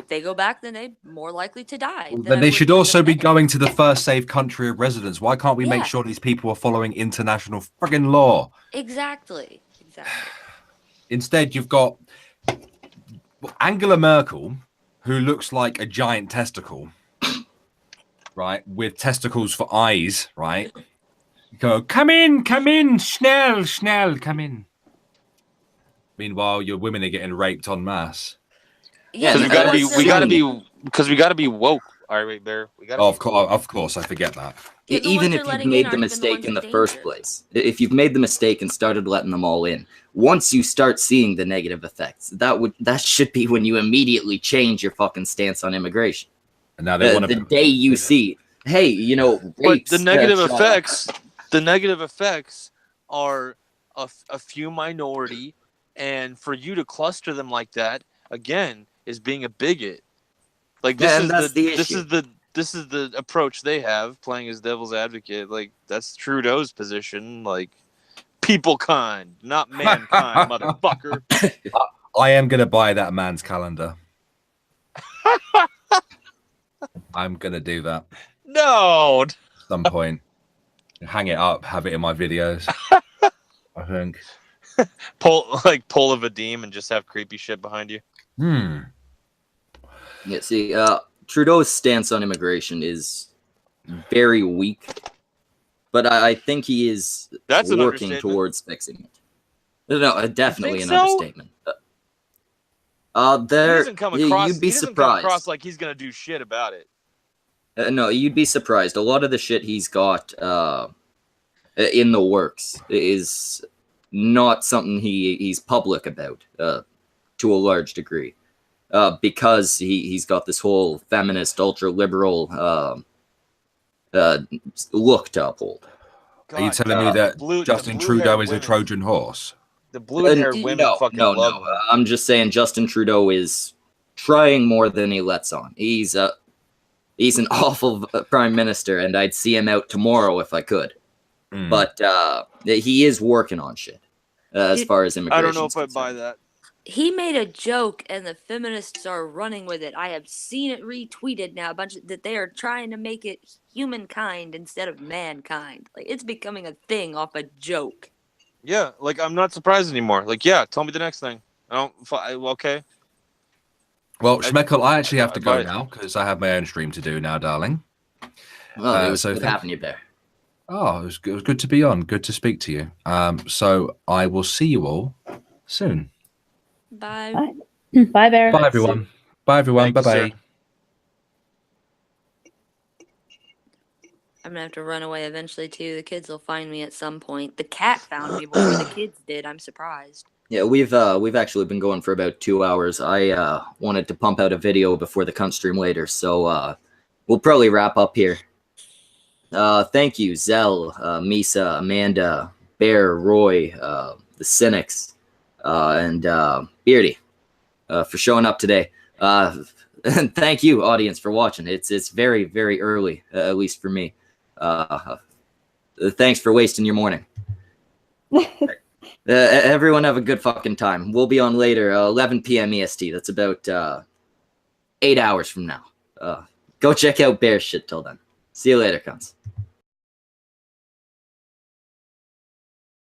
they go back, then they're more likely to die. Then they should also be going to the first safe country of residence. Why can't we make sure these people are following international friggin' law? Exactly. Instead, you've got Angela Merkel, who looks like a giant testicle, right, with testicles for eyes, right? You go, come in, schnell, come in. Meanwhile, your women are getting raped en masse. Yeah, we gotta be woke. All right, Bear. We gotta. Of course, I forget that. Even if you've made the mistake in the first place, if you've made the mistake and started letting them all in, once you start seeing the negative effects, that should be when you immediately change your fucking stance on immigration. And now they want the day you see, hey, you know, rapes, but the negative effects are a few minority, and for you to cluster them like that again is being a bigot. Like this is the approach they have, playing as devil's advocate. Like that's Trudeau's position. Like people kind, not mankind, motherfucker. I am gonna buy that man's calendar. I'm gonna do that. No. At some point, hang it up, have it in my videos. I think. Pull a Vadim and just have creepy shit behind you. Yeah, see, Trudeau's stance on immigration is very weak, but I think he is working towards fixing it. No, definitely an understatement. He doesn't come across like he's gonna do shit about it. No, you'd be surprised. A lot of the shit he's got in the works is not something he's public about to a large degree. Because he's got this whole feminist, ultra-liberal look to uphold. Are you telling me that Justin Trudeau is a Trojan horse? The blue-haired women love him. I'm just saying Justin Trudeau is trying more than he lets on. He's an awful prime minister, and I'd see him out tomorrow if I could. But he is working on shit as far as immigration. I don't know if I buy that. He made a joke, and the feminists are running with it. I have seen it retweeted now, that they are trying to make it humankind instead of mankind. Like it's becoming a thing off a joke. Yeah, like I'm not surprised anymore. Like, yeah, tell me the next thing. Okay. Well, Schmeckel, I actually have to go now because I have my own stream to do now, darling. Well, it was good having you there. Oh, it was good to be on. Good to speak to you. So I will see you all soon. Bye. Bye, Bear. Bye, everyone. Bye, everyone. Bye-bye. I'm gonna have to run away eventually too. The kids will find me at some point. The cat found me before the kids did. I'm surprised. Yeah, we've actually been going for about 2 hours. I wanted to pump out a video before the cunt stream later, so we'll probably wrap up here. Thank you, Zell, Misa, Amanda, Bear, Roy, the Cynics, and Beardy for showing up today. And thank you, audience, for watching. It's very, very early, at least for me. Thanks for wasting your morning. Everyone have a good fucking time. We'll be on later, 11 p.m. EST. That's about 8 hours from now. Go check out Bear shit till then. See you later, cunts.